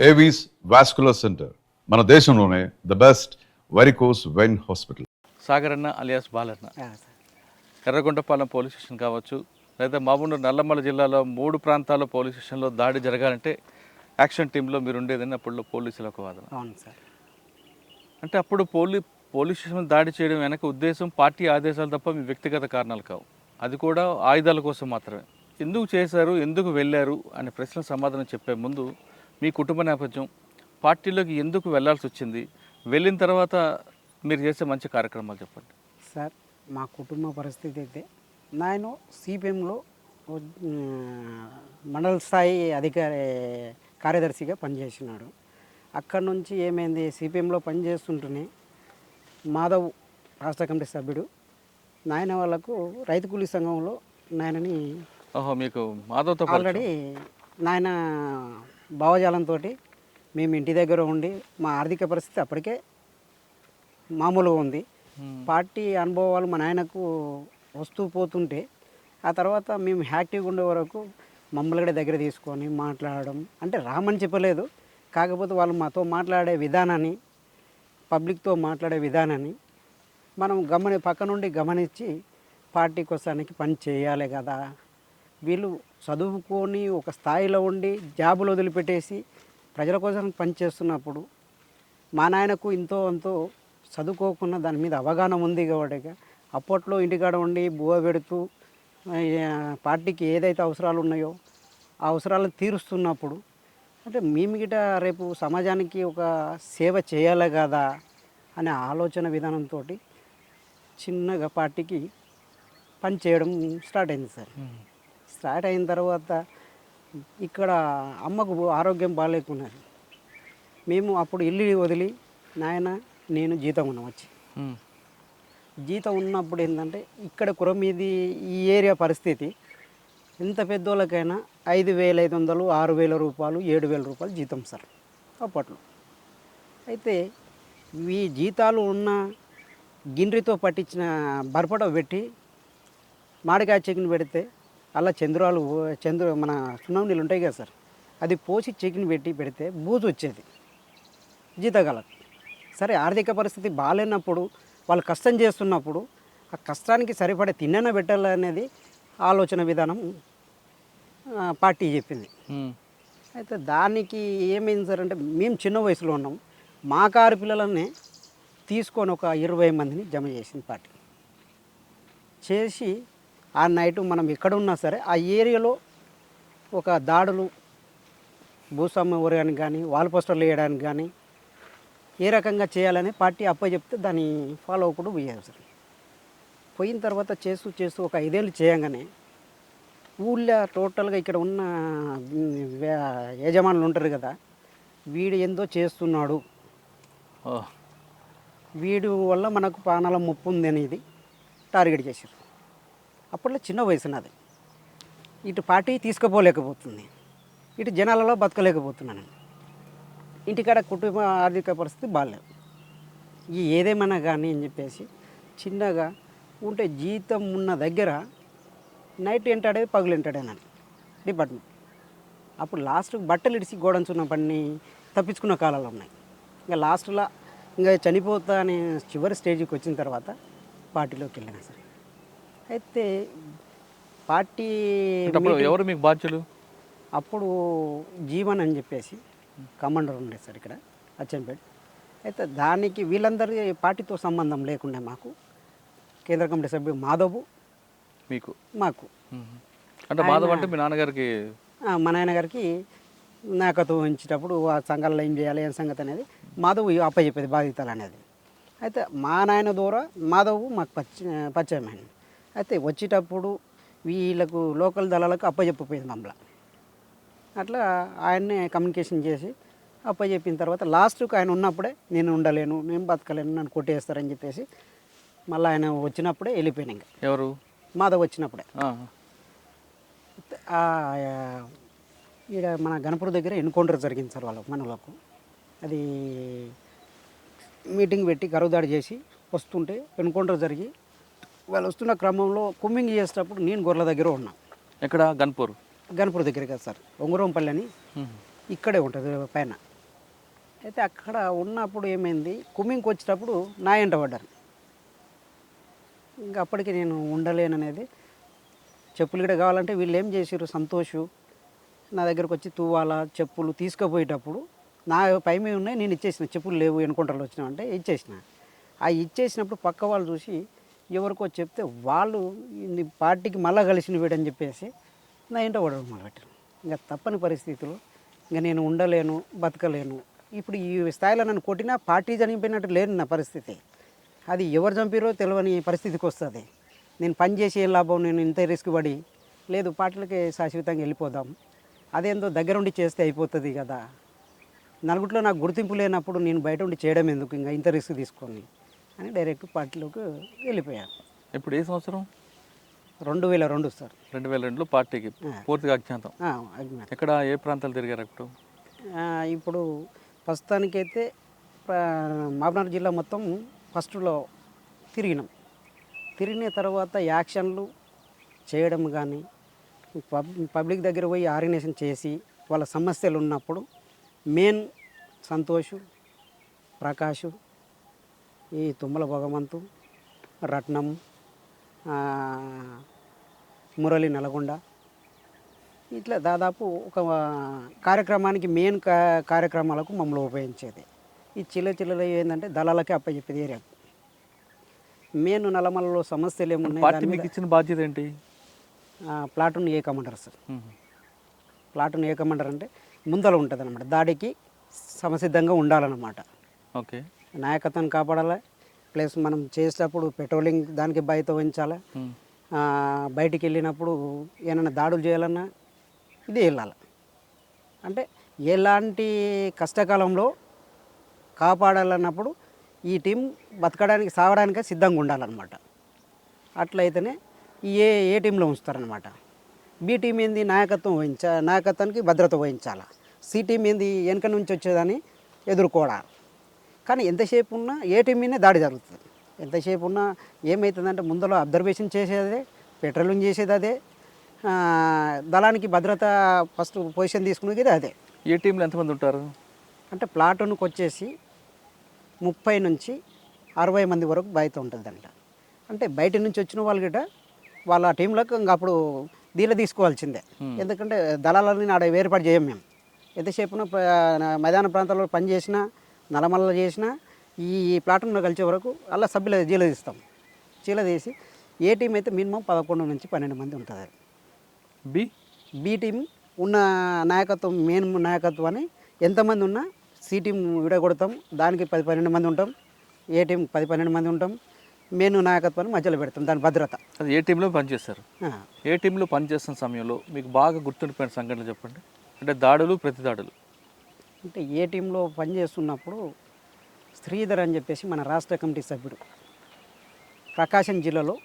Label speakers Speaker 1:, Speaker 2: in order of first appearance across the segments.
Speaker 1: Avis vascular centre మన దేశంలోనే the best varicose vein hospital.
Speaker 2: Sagar అన్న alias Balanna, Yerragondapalem police station కావచ్చు, లేదా మహబూబ్నగర్ నల్లమల్ల జిల్లాలో 3 ప్రాంతాల్లో పోలీస్ స్టేషన్లో దాడి జరగాలంటే యాక్షన్ టీంలో మీరు ఉండేదని అప్పుడు పోలీసుల ఒక వాదన.
Speaker 3: అవును సార్.
Speaker 2: అంటే అప్పుడు పోలీస్ స్టేషన్ దాడి చేయడం వెనక ఉద్దేశం పార్టీ ఆదేశాలు తప్ప మీ వ్యక్తిగత కారణాలు కావు, అది కూడా ఆయుధాల కోసం మాత్రమే. ఎందుకు చేశారు, ఎందుకు వెళ్ళారు అనే ప్రశ్న సమాధానం చెప్పే ముందు మీ కుటుంబ నేపథ్యం, పార్టీలోకి ఎందుకు వెళ్ళాల్సి వచ్చింది, వెళ్ళిన తర్వాత మీరు చేసే మంచి కార్యక్రమాలు చెప్పండి.
Speaker 3: సార్, మా కుటుంబ పరిస్థితి అయితే నేను సిపిఎంలో మండల స్థాయి కార్యదర్శిగా పనిచేసినాడు. అక్కడి నుంచి ఏమైంది, సిపిఎంలో పనిచేస్తుంటేనే మాధవ్ రాష్ట్ర కమిటీ సభ్యుడు నాయన వాళ్ళకు రైతు కూలీ సంఘంలో నాయనని
Speaker 2: మీకు మాధవ్తో
Speaker 3: ఆల్రెడీ నాయన భావజాలంతో మేము ఇంటి దగ్గర ఉండి మా ఆర్థిక పరిస్థితి అప్పటికే మామూలుగా ఉంది. పార్టీ అనుభవాలు మా నాయనకు వస్తూ పోతుంటే ఆ తర్వాత మేము యాక్టివ్గా ఉండే వరకు మమ్మల్ని కూడా దగ్గర తీసుకొని మాట్లాడడం, అంటే రామని చెప్పలేదు, కాకపోతే వాళ్ళు మాతో మాట్లాడే విధానాన్ని, పబ్లిక్తో మాట్లాడే విధానాన్ని మనం పక్క నుండి గమనించి పార్టీ కోసానికి పని చేయాలి కదా, వీళ్ళు చదువుకొని ఒక స్థాయిలో ఉండి జాబులు వదిలిపెట్టేసి ప్రజల కోసం పనిచేస్తున్నప్పుడు మా నాయనకు ఇంతో అంతో చదువుకోకుండా దాని మీద అవగాహన ఉంది కాబట్టి అప్పట్లో ఇంటికాడ ఉండి బువ్వ పెడుతూ పార్టీకి ఏదైతే అవసరాలు ఉన్నాయో ఆ అవసరాలను తీరుస్తున్నప్పుడు అంటే మేము గిట రేపు సమాజానికి ఒక సేవ చేయాలి కదా అనే ఆలోచన విధానంతో చిన్నగా పార్టీకి పని చేయడం స్టార్ట్ అయింది సార్. స్టార్ట్ అయిన తర్వాత ఇక్కడ అమ్మకు ఆరోగ్యం బాగాలేకున్నది. మేము అప్పుడు ఇల్లు వదిలి నాయన నేను జీతం ఉన్నాం వచ్చి. జీతం ఉన్నప్పుడు ఏంటంటే ఇక్కడ కురమీది ఈ ఏరియా పరిస్థితి ఎంత పెద్దోళ్ళకైనా 5,500, 6,000 రూపాయలు, 7,000 రూపాయలు జీతం సార్ అప్పట్లో. అయితే ఈ జీతాలు ఉన్న గిండ్రితో పట్టించిన బర్పడ పెట్టి మామిడికాయ చెకిని పెడితే అలా మన సున్నం నీళ్ళు ఉంటాయి కదా సార్, అది పోసి చెకిని పెడితే బూజు వచ్చేది జీతగాలకు. సరే, ఆర్థిక పరిస్థితి బాగాలేనప్పుడు వాళ్ళు కష్టం చేస్తున్నప్పుడు ఆ కష్టానికి సరిపడే తిన్నన పెట్టాలనేది ఆలోచన విధానం పార్టీ చెప్పింది. అయితే దానికి ఏమైంది సార్ అంటే మేము చిన్న వయసులో ఉన్నాం, మా కారు పిల్లలనే తీసుకొని ఒక 20 మందిని జమ చేసింది పార్టీ. చేసి ఆ నైటు మనం ఎక్కడ ఉన్నా సరే ఆ ఏరియాలో ఒక దాడులు భూస్వామ్య ఊరగానికి కానీ వాల్ పోస్టర్లు వేయడానికి కానీ ఏ రకంగా చేయాలని పార్టీ చెప్తే దాన్ని ఫాలో అవ్వకుండా పోయారు సార్. పోయిన తర్వాత చేస్తూ ఒక 5 ఏళ్ళు చేయంగానే ఊళ్ళో టోటల్గా ఇక్కడ ఉన్న యజమానులు ఉంటారు కదా, వీడు ఏందో చేస్తున్నాడు, వీడు వల్ల మనకు ప్రాణాల ముప్పు ఉంది అనేది టార్గెట్ చేశారు. అప్పట్లో చిన్న వయసు నాది, ఇటు పార్టీ తీసుకుపోలేకపోతుంది, ఇటు జనాలలో బతకలేకపోతున్నాను, ఇంటికాడ కుటుంబ ఆర్థిక పరిస్థితి బాగాలేదు. ఏదేమన్నా కానీ అని చెప్పేసి చిన్నగా ఉంటే జీతం ఉన్న దగ్గర నైట్ ఎంటాడే పగులు ఎంటాడేనని డిపార్ట్మెంట్. అప్పుడు లాస్ట్ బట్టలు ఇడిచి గోడంచున్న పని తప్పించుకున్న కాలాలు ఉన్నాయి. ఇంకా లాస్ట్లో ఇంకా చనిపోతా అనే చివరి స్టేజ్కి వచ్చిన తర్వాత పార్టీలోకి వెళ్ళినా సరే. అయితే పార్టీ
Speaker 2: ఎవరు మీకు బాధ్యులు?
Speaker 3: అప్పుడు జీవన్ అని చెప్పేసి కమాండర్ ఉండే సార్ ఇక్కడ అచ్చంపేట. అయితే దానికి వీళ్ళందరి పార్టీతో సంబంధం లేకుండా మాకు కేంద్ర కమిటీ సభ్యుడు మాధవ్ మాకు
Speaker 2: అంటే మాధవ్ అంటే మీ నాన్నగారికి,
Speaker 3: మా నాన్నగారికి నాకతో ఉంచేటప్పుడు ఆ సంఘాలలో ఏం చేయాలి ఏం సంగతి అనేది మాధవ్ అప్పచెప్పేది బాధ్యతలు అనేది. అయితే మా నాయన ద్వారా మాధవ్ మాకు పరిచయం అయింది. అయితే వచ్చేటప్పుడు వీళ్ళకు లోకల్ దళాలకు అప్పచెప్పిపోయింది మమ్మల్ని. అట్లా ఆయన్నే కమ్యూనికేషన్ చేసి అప్పచెప్పిన తర్వాత లాస్ట్కి ఆయన ఉన్నప్పుడే నేను ఉండలేను, నేను బతకలేను, నన్ను కొట్టేస్తారని చెప్పేసి మళ్ళీ ఆయన వచ్చినప్పుడే వెళ్ళిపోయాను. ఇంకా
Speaker 2: ఎవరు?
Speaker 3: మాధవ్ వచ్చినప్పుడే. ఇక్కడ మన గణపూర్ దగ్గర ఎన్కౌంటర్ జరిగింది సార్ మనలకు. అది మీటింగ్ పెట్టి గరువుదాడి చేసి వస్తుంటే ఎన్కౌంటర్ జరిగి వాళ్ళు వస్తున్న క్రమంలో కుమ్మింగ్ చేసేటప్పుడు నేను గొర్రెల దగ్గర ఉన్నా.
Speaker 2: ఎక్కడ? గణపూర్
Speaker 3: దగ్గర కదా సార్, ఒంగురంపల్లి అని ఇక్కడే ఉంటుంది పైన. అయితే అక్కడ ఉన్నప్పుడు ఏమైంది, కుమ్మింగ్కి వచ్చేటప్పుడు నా ఎంట పడ్డారు. ఇంకా అప్పటికి నేను ఉండలేననేది, చెప్పులు కూడా కావాలంటే వీళ్ళు ఏం చేసారు, సంతోషు నా దగ్గరకు వచ్చి తువ్వాల చెప్పులు తీసుకుపోయేటప్పుడు నా పై మీద ఉన్నాయి, నేను ఇచ్చేసిన. చెప్పులు లేవు ఎన్నుకుంటారు వచ్చినా అంటే ఇచ్చేసిన. ఆ ఇచ్చేసినప్పుడు పక్క వాళ్ళు చూసి ఎవరికో చెప్తే వాళ్ళు ఈ పార్టీకి మళ్ళా కలిసిన వీడని చెప్పేసి నా ఇంట పడడం మొదలుపెట్టారు. ఇంకా తప్పని పరిస్థితులు, ఇంకా నేను ఉండలేను, బతకలేను. ఇప్పుడు ఈ స్థాయిలో నన్ను కొట్టినా పార్టీ చనిపోయినట్టు లేని నా పరిస్థితి. అది ఎవరు చంపిరో తెలియని పరిస్థితికి వస్తుంది. నేను పని చేసి ఏం లాభం, నేను ఇంత రిస్క్ పడి లేదు, పార్టీలకి శాశ్వతంగా వెళ్ళిపోదాం, అదేందో దగ్గరుండి చేస్తే అయిపోతుంది కదా, నలుగురిలో నాకు గుర్తింపు లేనప్పుడు నేను బయట ఉండి చేయడం ఎందుకు, ఇంకా ఇంత రిస్క్ తీసుకొని అని డైరెక్ట్ పార్టీలోకి వెళ్ళిపోయాను.
Speaker 2: ఇప్పుడు ఏ సంవత్సరం?
Speaker 3: 2002 సార్.
Speaker 2: 2002లో పార్టీకి పూర్తిగా అజ్ఞాతం.
Speaker 3: అజ్ఞాతం.
Speaker 2: ఎక్కడ ఏ ప్రాంతాలు తిరిగారు అప్పుడు?
Speaker 3: ఇప్పుడు ప్రస్తుతానికైతే మహబూబ్నగర్ జిల్లా మొత్తం ఫస్ట్లో తిరిగినాం. తిరిగిన తర్వాత యాక్షన్లు చేయడం కానీ, పబ్లిక్ దగ్గర పోయి ఆర్గనైజేషన్ చేసి వాళ్ళ సమస్యలు ఉన్నప్పుడు మెయిన్ సంతోషు, ప్రకాషు, ఈ తుమ్మల భగవంతు, రత్నం, మురళి నల్గొండ, ఇట్లా దాదాపు ఒక కార్యక్రమానికి మెయిన్ కార్యక్రమాలకు మమ్మల్ని ఉపయోగించేది. ఈ చిల్లర ఏంటంటే దళాలకే అప్పచెప్పేది ఏరియాకు. మెయిన్ నల్లమలలో సమస్యలు ఏమున్నాయి,
Speaker 2: పార్టీ మీకు ఇచ్చిన బాధ్యత ఏంటి?
Speaker 3: ప్లాటూన్ ఏ కమాండర్ సార్. ప్లాటూన్ ఏ కమాండర్ అంటే ముందర ఉంటుంది అన్నమాట, దాడికి సమసిద్ధంగా ఉండాలన్నమాట.
Speaker 2: ఓకే.
Speaker 3: నాయకత్వాన్ని కాపాడాలి, ప్లస్ మనం చేసేటప్పుడు పెట్రోలింగ్ దానికి బయట ఉంచాలి, బయటికి వెళ్ళినప్పుడు ఏమైనా దాడులు చేయాలన్నా ఇది వెళ్ళాలి. అంటే ఎలాంటి కష్టకాలంలో కాపాడాలన్నప్పుడు ఈ టీం బతకడానికి సావడానికి సిద్ధంగా ఉండాలన్నమాట. అట్లయితేనే ఏ టీంలో ఉంచుతారనమాట. బి టీం ఏంది, నాయకత్వానికి భద్రత వహించాలి. సి టీం ఏంది, వెనక నుంచి వచ్చేదాన్ని ఎదుర్కోవాలి. కానీ ఎంతసేపు ఉన్నా ఏ టీం మీదనే దాడి జరుగుతుంది. ఎంతసేపు ఉన్నా ఏమవుతుందంటే ముందర అబ్జర్వేషన్ చేసేదే, పెట్రోలింగ్ చేసేది అదే, దళానికి భద్రత ఫస్ట్ పొజిషన్ తీసుకునేది అదే.
Speaker 2: ఏ టీంలో ఎంతమంది ఉంటారు
Speaker 3: అంటే ప్లాటూన్కి వచ్చేసి 30 నుంచి 60 మంది వరకు బయట ఉంటుంది అంట. అంటే బయట నుంచి వచ్చిన వాళ్ళు గిట్ట వాళ్ళ టీంలకు ఇంకా అప్పుడు దీనిలో తీసుకోవాల్సిందే. ఎందుకంటే దళాలని ఆడ వేరుపాటు చేయం మేము. ఎంతసేపున మైదాన ప్రాంతాల్లో పని చేసినా, నల్లమల్ల చేసినా ఈ ప్లాటూన్లో కలిసే వరకు అలా సభ్యులు జీలదీస్తాం. జీలదీసి ఏ టీం అయితే మినిమం 11 నుంచి 12 మంది ఉంటుంది. బి టీం ఉన్న నాయకత్వం, మెయిన్ నాయకత్వాన్ని ఎంతమంది ఉన్నా సి టీం విడగొడతాం, దానికి 10-12 మంది ఉంటాం. ఏ టీం 10-12 మంది ఉంటాం. మెయిన్ నాయకత్వాన్ని మధ్యలో పెడతాం, దాని భద్రత.
Speaker 2: అది ఏ టీంలో పనిచేస్తారు? ఏ టీంలో పనిచేస్తున్న సమయంలో మీకు బాగా గుర్తుండిపోయిన సంఘటనలు చెప్పండి. అంటే దాడులు, ప్రతి దాడులు.
Speaker 3: అంటే ఏ టీంలో పనిచేస్తున్నప్పుడు శ్రీధర్ అని చెప్పేసి మన రాష్ట్ర కమిటీ సభ్యుడు, ప్రకాశం జిల్లాలో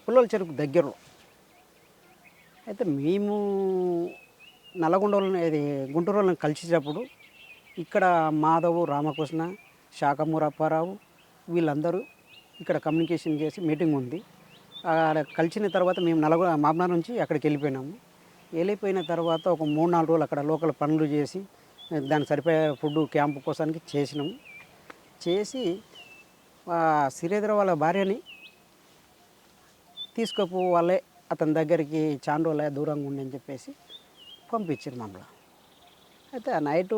Speaker 3: పుల్లల చెరుకు దగ్గరలో. అయితే మేము నల్లగొండ వాళ్ళని, ఇది గుంటూరు వాళ్ళని కలిసేటప్పుడు ఇక్కడ మాధవ్, రామకృష్ణ, శాఖమూరు అప్పారావు వీళ్ళందరూ ఇక్కడ కమ్యూనికేషన్ చేసి మీటింగ్ ఉంది. అక్కడ కలిసిన తర్వాత మేము మహబూబ్నగర్ నుంచి అక్కడికి వెళ్ళిపోయినాము. వెళ్ళిపోయిన తర్వాత ఒక 3-4 రోజులు అక్కడ లోకల్ పనులు చేసి దానికి సరిపోయే ఫుడ్ క్యాంపు కోసానికి చేసినాము. చేసి శ్రీధర్ వాళ్ళ భార్యని తీసుకుపోవాలే అతని దగ్గరికి, చాండోలే దూరంగా ఉండని చెప్పేసి పంపించారు మమ్మల్ని. అయితే ఆ నైటు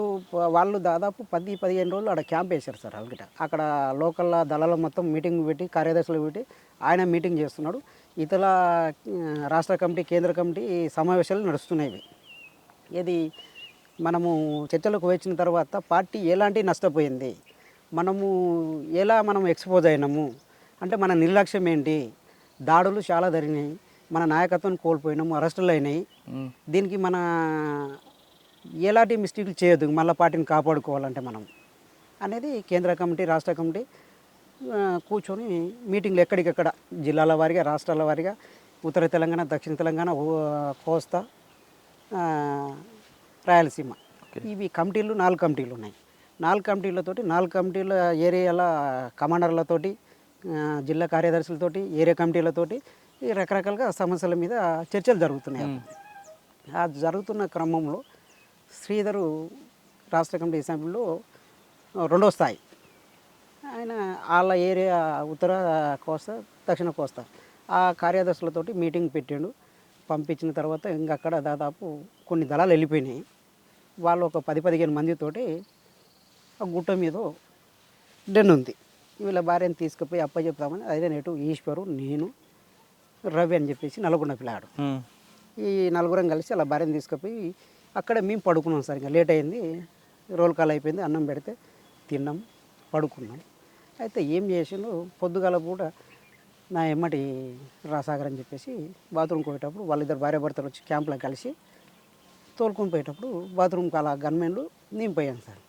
Speaker 3: వాళ్ళు దాదాపు 10-15 రోజులు అక్కడ క్యాంప్ వేశారు సార్. అల్గిట అక్కడ లోకల్ దళాల మొత్తం మీటింగ్ పెట్టి, కార్యదర్శులు పెట్టి ఆయన మీటింగ్ చేస్తున్నాడు. ఇతర రాష్ట్ర కమిటీ, కేంద్ర కమిటీ సమావేశాలు నడుస్తున్నాయి. ఇది మనము చర్చలకు వచ్చిన తర్వాత పార్టీ ఎలాంటి నష్టపోయింది, మనం ఎక్స్పోజ్ అయినాము అంటే మన నిర్లక్ష్యం ఏంటి, దాడులు చాలా జరిగినాయి, మన నాయకత్వం కోల్పోయినాము, అరెస్టులు అయినాయి, దీనికి మన ఎలాంటి మిస్టేక్లు చేయొద్దు, మళ్ళీ పార్టీని కాపాడుకోవాలంటే మనం అనేది కేంద్ర కమిటీ, రాష్ట్ర కమిటీ కూర్చొని మీటింగ్లు ఎక్కడికెక్కడ జిల్లాల వారీగా, రాష్ట్రాల వారీగా, ఉత్తర తెలంగాణ, దక్షిణ తెలంగాణ, కోస్తా, రాయలసీమ, ఇవి కమిటీలు 4 కమిటీలు ఉన్నాయి. 4 కమిటీలతోటి 4 కమిటీల ఏరియాల కమాండర్లతోటి, జిల్లా కార్యదర్శులతోటి, ఏరియా కమిటీలతోటి ఈ రకరకాలుగా సమస్యల మీద చర్చలు జరుగుతున్నాయి. ఆ జరుగుతున్న క్రమంలో శ్రీధరు రాష్ట్ర కమిటీ సభ్యులు రెండో స్థాయి. ఆయన వాళ్ళ ఏరియా ఉత్తర కోస్తా, దక్షిణ కోస్తా ఆ కార్యదర్శులతోటి మీటింగ్ పెట్టిండు. పంపించిన తర్వాత ఇంక అక్కడ దాదాపు కొన్ని దళాలు వెళ్ళిపోయినాయి. వాళ్ళు ఒక 10-15 మందితోటి ఆ గుట్ట మీద డెన్ ఉంది. వీళ్ళ భార్యను తీసుకుపోయి అప్పచెప్తామని అదే నేటు ఈశ్వరు, నేను, రవి అని చెప్పేసి నల్గొండ పిల్లాడు. ఈ నలుగురం కలిసి అలా భార్యను తీసుకుపోయి అక్కడ మేము పడుకున్నాం సార్. ఇంకా లేట్ అయింది, రోల్ కాల్ అయిపోయింది, అన్నం పెడితే తిన్నాం, పడుకున్నాం. అయితే ఏం చేసిండు, పొద్దుగాల పూట నా ఎమ్మటి రాసాగర్ అని చెప్పేసి బాత్రూమ్కి పోయేటప్పుడు వాళ్ళిద్దరు భార్య భర్తలు వచ్చి క్యాంప్లో కలిసి తోలుకొని పోయేటప్పుడు బాత్రూమ్కి అలా గన్మెన్లు నేను పోయాను సార్.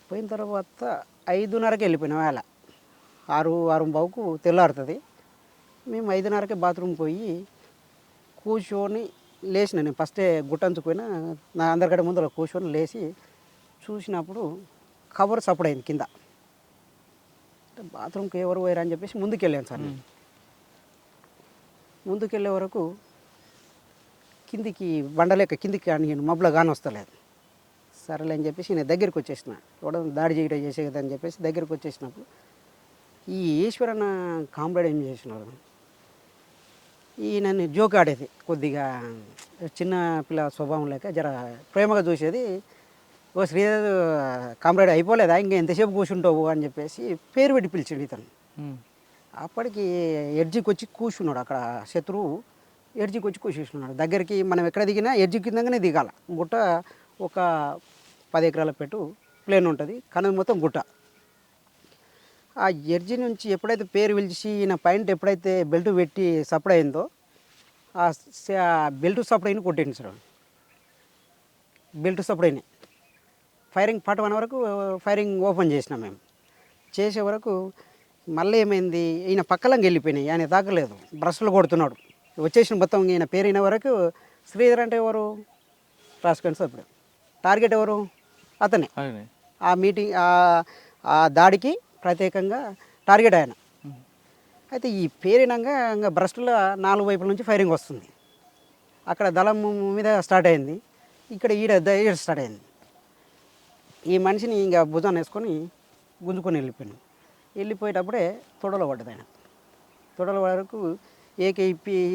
Speaker 3: పోయిన తర్వాత 5:30కి వెళ్ళిపోయినాం. వేళ 6-6:15కు తెల్లారుతుంది. మేము 5:30కే బాత్రూమ్ పోయి కూర్చొని లేచిన. నేను ఫస్టే గుట్టంచుకుపోయినా, నా అందరికంటే ముందు అలా కూర్చొని లేచి చూసినప్పుడు కవర్ సప్పుడైంది కింద. బాత్రూమ్కి ఎవరు పోయారు అని చెప్పేసి ముందుకు వెళ్ళాను సార్. నేను ముందుకు వెళ్ళే వరకు కిందికి బండలేక కిందికి కానీ మబ్బులో కానీ వస్తలేదు. సరేలే అని చెప్పేసి నేను దగ్గరికి వచ్చేసిన. ఎవడో దాడి చేయడం చేసే కదా అని చెప్పేసి దగ్గరికి వచ్చేసినప్పుడు ఈ ఈశ్వరన్న కామ్రేడ్ ఏం చేసినాడు, ఈ నన్ను జోక్ ఆడేది, కొద్దిగా చిన్న పిల్ల స్వభావం లేక జర ప్రేమగా చూసేది. ఓ శ్రీధర్ కామ్రేడ్ అయిపోలేదా, ఇంకా ఎంతసేపు కూర్చుంటావు అని చెప్పేసి పేరు పెట్టి పిలిచిండు ఇతను. అప్పటికి ఎడ్జికి వచ్చి కూర్చున్నాడు. అక్కడ శత్రువు ఎడ్జికి వచ్చి కూర్చున్నాడు. దగ్గరికి మనం ఎక్కడ దిగినా ఎడ్జి కిందగానే దిగాల. గుట్ట ఒక 10 ఎకరాల పెట్టు ప్లేన్ ఉంటుంది, కానీ మొత్తం గుట్ట. ఆ ఎడ్జి నుంచి ఎప్పుడైతే పేరు పిలిచి ఈయన పాయింట్ ఎప్పుడైతే బెల్ట్ పెట్టి సప్లై అయిందో ఆ బెల్ట్ సప్లైని కొట్టింది సార్. బెల్ట్ సప్లైని ఫైరింగ్ పార్ట్ 1 వరకు ఫైరింగ్ ఓపెన్ చేసినాం మేము. చేసే వరకు మళ్ళీ ఏమైంది, ఈయన పక్కలంగా వెళ్ళిపోయినాయి, ఆయన తాకలేదు, బ్రష్లు కొడుతున్నాడు. వచ్చేసిన మొత్తం ఈయన పేరైన వరకు శ్రీధర్ అంటే ఎవరు, రాసుకోండి సార్. ఇప్పుడు టార్గెట్ ఎవరు, అతనే. ఆ మీటింగ్ ఆ దాడికి ప్రత్యేకంగా టార్గెట్ ఆయన. అయితే ఈ పేరినంగా ఇంకా బ్రష్ల 4 వైపుల నుంచి ఫైరింగ్ వస్తుంది. అక్కడ దళం మీద స్టార్ట్ అయింది, ఇక్కడ ఈడ స్టార్ట్ అయింది. ఈ మనిషిని ఇంకా భుజాన్ని వేసుకొని గుంజుకొని వెళ్ళిపోయేటప్పుడే తొడలో పడ్డది ఆయన. తొడల వరకు ఏకే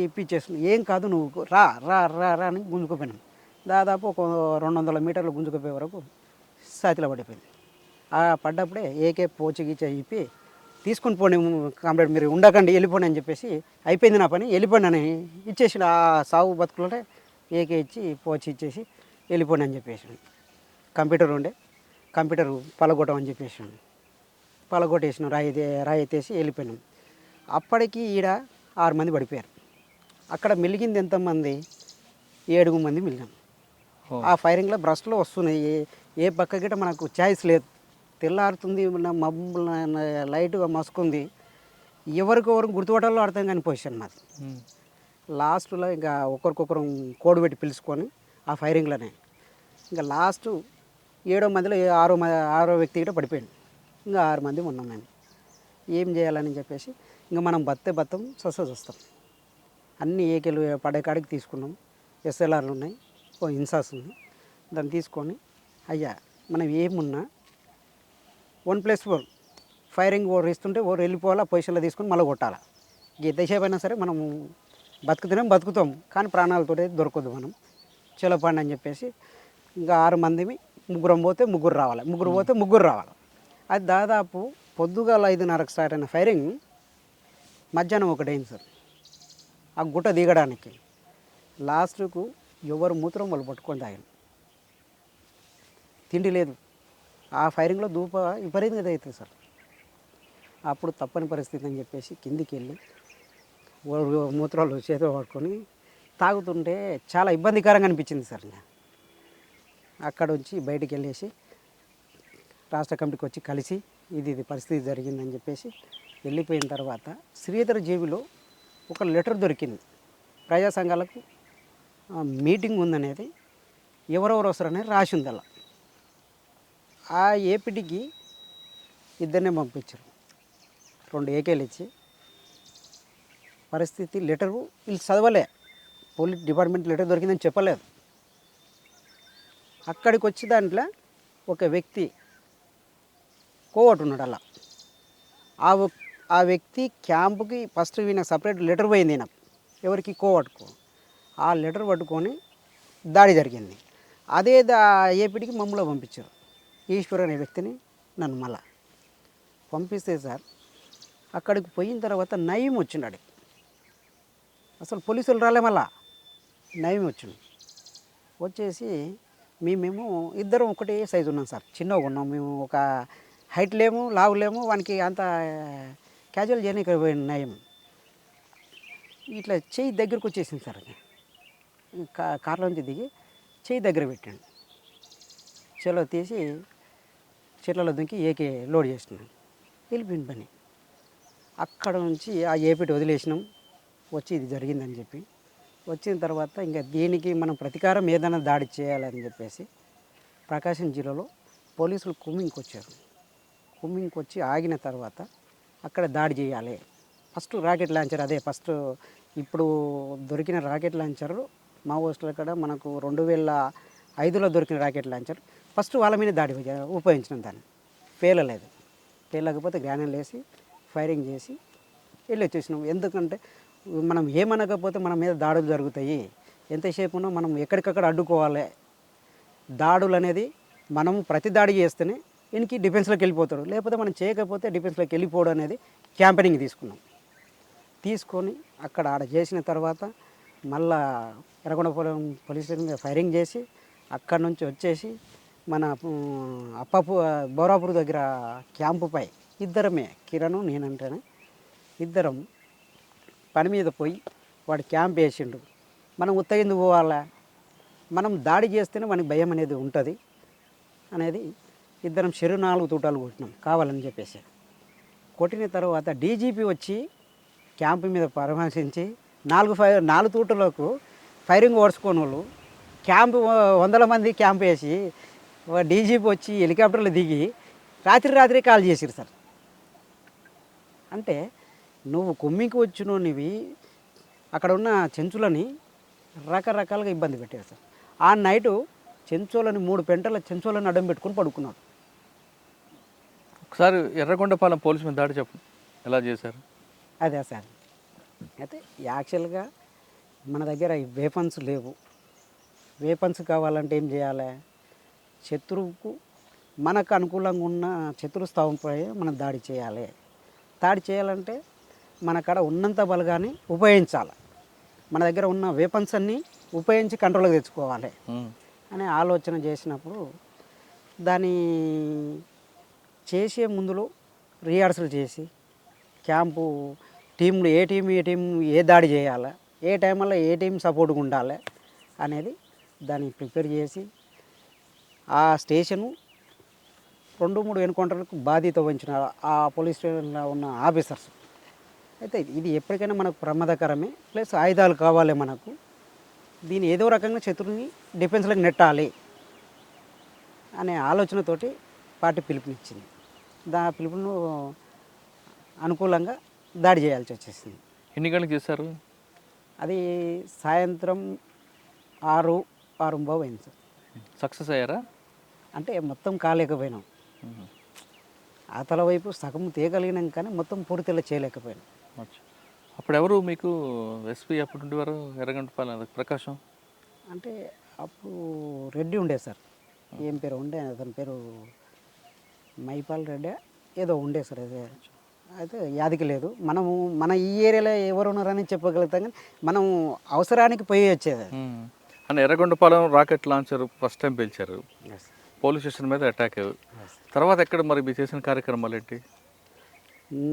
Speaker 3: ఇప్పించేస్తుంది. ఏం కాదు నువ్వు రా రా రా రా అని గుంజుకుపోయినాం. దాదాపు ఒక 200 మీటర్లు గుంజుకుపోయే వరకు సాతిలో పడిపోయింది. ఆ పడ్డప్పుడే ఏకే పోచిగీచ ఇప్పి తీసుకుని పోండి కామ్రేడ్, మీరు ఉండకండి, వెళ్ళిపోండి అని చెప్పేసి అయిపోయింది నా పని, వెళ్ళిపోండి అని ఇచ్చేసి ఆ సాగు బతుకులంటే ఏకే ఇచ్చి పోచి ఇచ్చేసి వెళ్ళిపోండి అని చెప్పేసి. కంప్యూటర్ ఉండే, కంప్యూటర్ పలగొట్టం అని చెప్పేసి పలగొట్టేసినాం, రాయి ఎత్తేసి వెళ్ళిపోయినాం. అప్పటికి ఈడ 6 మంది పడిపోయారు. అక్కడ మిలిగింది ఎంతమంది, 7 మంది మిలిగాం. ఆ ఫైరింగ్లో బ్రష్లో వస్తున్నాయి, ఏ పక్క గిట్ట మనకు ఛాయిస్ లేదు. తెల్లారుతుంది, మబ్బు లైట్గా మసుకుంది, ఎవరికొవరు గుర్తుపట్టాలో అర్థం కాని పొజిషన్ మాది. లాస్ట్లో ఇంకా ఒకరికొకరు కోడ్ పెట్టి పిలుచుకొని ఆ ఫైరింగ్లోనే ఇంకా లాస్ట్ 7వ మందిలో 6వ వ్యక్తి గిట్ట పడిపోయింది. ఇంకా 6 మంది ఉన్నాం మేము. ఏం చేయాలని చెప్పేసి ఇంకా మనం బత్తం చూస్తాం. అన్ని ఏకేలు పడే కాడికి తీసుకున్నాం. ఎస్ఎల్ఆర్లు ఉన్నాయి, ఓ ఇన్సాస్ ఉంది. దాన్ని తీసుకొని అయ్యా మనం ఏమున్నా 1+4 ఫైరింగ్ ఓవర్ ఇస్తుంటే ఓవర్ వెళ్ళిపోవాలా, పొజిషన్లో తీసుకొని మళ్ళీ కొట్టాలి. ఎంతసేపు అయినా సరే మనము బతుకుతాం, కానీ ప్రాణాలతో దొరకదు మనం. చెలపండి అని చెప్పేసి ఇంకా 6 మందిమి, 3 పోతే 3 రావాలి, 3 పోతే 3 రావాలి. అది దాదాపు పొద్దుగాల 5:30కి స్టార్ట్ అయిన ఫైరింగ్ మధ్యాహ్నం 1 అయింది సార్. ఆ గుట్ట దిగడానికి లాస్ట్కు ఎవరు మూత్రం వాళ్ళు పట్టుకొని తాగాను. తిండి లేదు. ఆ ఫైరింగ్లో ధూప విపరీతంగా అవుతుంది సార్. అప్పుడు తప్పని పరిస్థితి అని చెప్పేసి కిందికి వెళ్ళి మూత్రాలు చేతిలో పట్టుకొని తాగుతుంటే చాలా ఇబ్బందికరంగా అనిపించింది సార్. అక్కడ వచ్చి బయటికి వెళ్ళేసి రాష్ట్ర కమిటీకి వచ్చి కలిసి ఇది పరిస్థితి జరిగిందని చెప్పేసి వెళ్ళిపోయిన తర్వాత శ్రీధర్ జేబులో ఒక లెటర్ దొరికింది. ప్రజా సంఘాలకు మీటింగ్ ఉందనేది, ఎవరెవరు వస్తారనేది రాసి ఉంది అలా. ఆ ఏపీటీకి 2 పంపించారు, 2 ఏకేలు ఇచ్చి. పరిస్థితి లెటరు వీళ్ళు చదవలే, పోలీస్ డిపార్ట్మెంట్ లెటర్ దొరికిందని చెప్పలేదు. అక్కడికి వచ్చి దాంట్లో ఒక వ్యక్తి కోవట్ ఉన్నాడు అలా. ఆ ఆ వ్యక్తి క్యాంపుకి ఫస్ట్ ఈయన సపరేట్ లెటర్ పోయింది ఈయన ఎవరికి కోవట్కు. ఆ లెటర్ పట్టుకొని దాడి జరిగింది. అదే ఏపీడికి మమ్మల్ని పంపించారు. ఈశ్వర్ అనే వ్యక్తిని నన్ను మళ్ళా పంపిస్తే సార్ అక్కడికి పోయిన తర్వాత నయం వచ్చిండు అడిగి. అసలు పోలీసులు రాలే, మళ్ళా నయం వచ్చిండు. వచ్చేసి మేమేమో ఇద్దరం ఒకటే సైజు ఉన్నాం సార్, చిన్నగా ఉన్నాం మేము. ఒక హైట్ లేము, లావు లేము, వానికి అంత క్యాజువల్ చేయడానికి పోయిన నయం. ఇట్లా చెయ్యి దగ్గరకు వచ్చేసింది సార్. కార్లో నుంచి దిగి చెయ్యి దగ్గర పెట్టాడు. చెలో తీసి చెట్లలో దుంకి ఏకే లోడ్ చేసినాం. వెళ్ళిపోయింది పని. అక్కడ నుంచి ఆ ఏపీటి వదిలేసినాం. వచ్చి ఇది జరిగిందని చెప్పి వచ్చిన తర్వాత ఇంకా దీనికి మనం ప్రతీకారం ఏదైనా దాడి చేయాలని చెప్పేసి ప్రకాశం జిల్లాలో పోలీసులు కుమ్మింగ్కి వచ్చారు. కుమ్మింగ్కి వచ్చి ఆగిన తర్వాత అక్కడ దాడి చేయాలి. ఫస్ట్ రాకెట్ లాంచర్, అదే ఫస్ట్ ఇప్పుడు దొరికిన రాకెట్ లాంచర్ మావోయిస్టుల కాడ మనకు 2005లో దొరికిన రాకెట్ లాంచర్ ఫస్ట్ వాళ్ళ మీద దాడి ఉపయోగించినాం. దాన్ని పేలలేదు. పేలకపోతే గ్రానైల్ వేసి ఫైరింగ్ చేసి వెళ్ళి వచ్చేసినాం. ఎందుకంటే మనం ఏమనకపోతే మన మీద దాడులు జరుగుతాయి. ఎంతసేపు ఉన్నా మనం ఎక్కడికక్కడ అడ్డుకోవాలి. దాడులు అనేది మనం ప్రతి దాడి చేస్తేనే ఈయనకి డిఫెన్స్లోకి వెళ్ళిపోతాడు. లేకపోతే మనం చేయకపోతే డిఫెన్స్లోకి వెళ్ళిపోవడం అనేది క్యాంపెనింగ్ తీసుకున్నాం. తీసుకొని అక్కడ ఆడ చేసిన తర్వాత మళ్ళా ఎర్రగొండపురం పోలీస్ స్టేషన్ మీద ఫైరింగ్ చేసి అక్కడ నుంచి వచ్చేసి మన బోరాపూర్ దగ్గర క్యాంపుపై ఇద్దరమే, కిరణ్ నేనంటేనే ఇద్దరం పని మీద పోయి వాడు క్యాంప్ వేసిండు. మనం ఉత్తగింది పోవాలా, మనం దాడి చేస్తేనే మనకి భయం అనేది ఉంటుంది అనేది ఇద్దరం 4 తూటాలు కొట్టినాం కావాలని చెప్పేసి. కొట్టిన తర్వాత డీజీపీ వచ్చి క్యాంపు మీద పరామర్శించి 4 తూటలకు ఫైరింగ్ ఓడ్చుకోని వాళ్ళు క్యాంపు 100 మంది క్యాంప్ వేసి డీజీపీ వచ్చి హెలికాప్టర్లో దిగి రాత్రి కాల్ చేసిరు సార్. అంటే నువ్వు కొమ్మికి వచ్చినోనివి అక్కడ ఉన్న చెంచులని రకరకాలుగా ఇబ్బంది పెట్టారు సార్. ఆ నైటు చెంచోలని 3 పెంటల చెంచోలని అడ్డం పెట్టుకుని పడుకున్నాడు.
Speaker 2: ఒకసారి ఎర్రగొండపాలెం పోలీసు మీద దాడి చెప్పండి, ఎలా చేశారు?
Speaker 3: అదే సార్, అయితే యాక్చువల్గా మన దగ్గర వేపన్స్ లేవు. వేపన్స్ కావాలంటే ఏం చేయాలి? శత్రువుకు మనకు అనుకూలంగా ఉన్న శత్రుస్థావంపై మనం దాడి చేయాలి. దాడి చేయాలంటే మన కాడ ఉన్నంత బలగాన్ని ఉపయోగించాలి. మన దగ్గర ఉన్న వేపన్స్ అన్నీ ఉపయోగించి కంట్రోల్కి తెచ్చుకోవాలి అనే ఆలోచన చేసినప్పుడు దాన్ని చేసే ముందులో రిహార్సల్ చేసి క్యాంపు టీంలు ఏ టీం ఏ దాడి చేయాలి, ఏ టైంలో ఏ టీం సపోర్ట్గా ఉండాలి అనేది దాన్ని ప్రిపేర్ చేసి ఆ స్టేషను 2-3 ఎన్కౌంటర్లకు బాధ్యత వహించిన ఆ పోలీస్ స్టేషన్లో ఉన్న ఆఫీసర్స్. అయితే ఇది ఎప్పటికైనా మనకు ప్రమాదకరమే, ప్లస్ ఆయుధాలు కావాలి మనకు. దీన్ని ఏదో రకంగా శత్రువుని డిఫెన్స్లోకి నెట్టాలి అనే ఆలోచనతోటి పార్టీ పిలుపునిచ్చింది. పిలుపును అనుకూలంగా దాడి చేయాల్సి వచ్చేసింది.
Speaker 2: ఎన్ని గంటలకు చేశారు?
Speaker 3: అది సాయంత్రం 6:30 అయింది సార్.
Speaker 2: సక్సెస్ అయ్యారా?
Speaker 3: అంటే మొత్తం కాలేకపోయినాం. ఆతల వైపు సగం తీయగలిగినాం కానీ మొత్తం పూర్తిగా చేయలేకపోయినాం.
Speaker 2: అప్పుడు ఎవరు మీకు ఎస్పీ అప్పుడు ఉండేవారు ఎర్రగొండపాలెం ప్రకాశం?
Speaker 3: అంటే అప్పుడు రెడ్డి ఉండే సార్, ఏం పేరు ఉండే, అతని పేరు మైపాల్ రెడ్డి ఏదో ఉండే సార్. అదే అయితే యాదికి లేదు. మనము మన ఈ ఏరియాలో ఎవరు ఉన్నారని చెప్పగలుగుతాం కానీ మనం అవసరానికి పోయి వచ్చేది.
Speaker 2: అని Yerragondapalem rocket launcher first time పేల్చారు, పోలీస్ స్టేషన్ మీద అటాక్. తర్వాత ఎక్కడ మరి మీరు చేసిన కార్యక్రమాలు ఏంటి?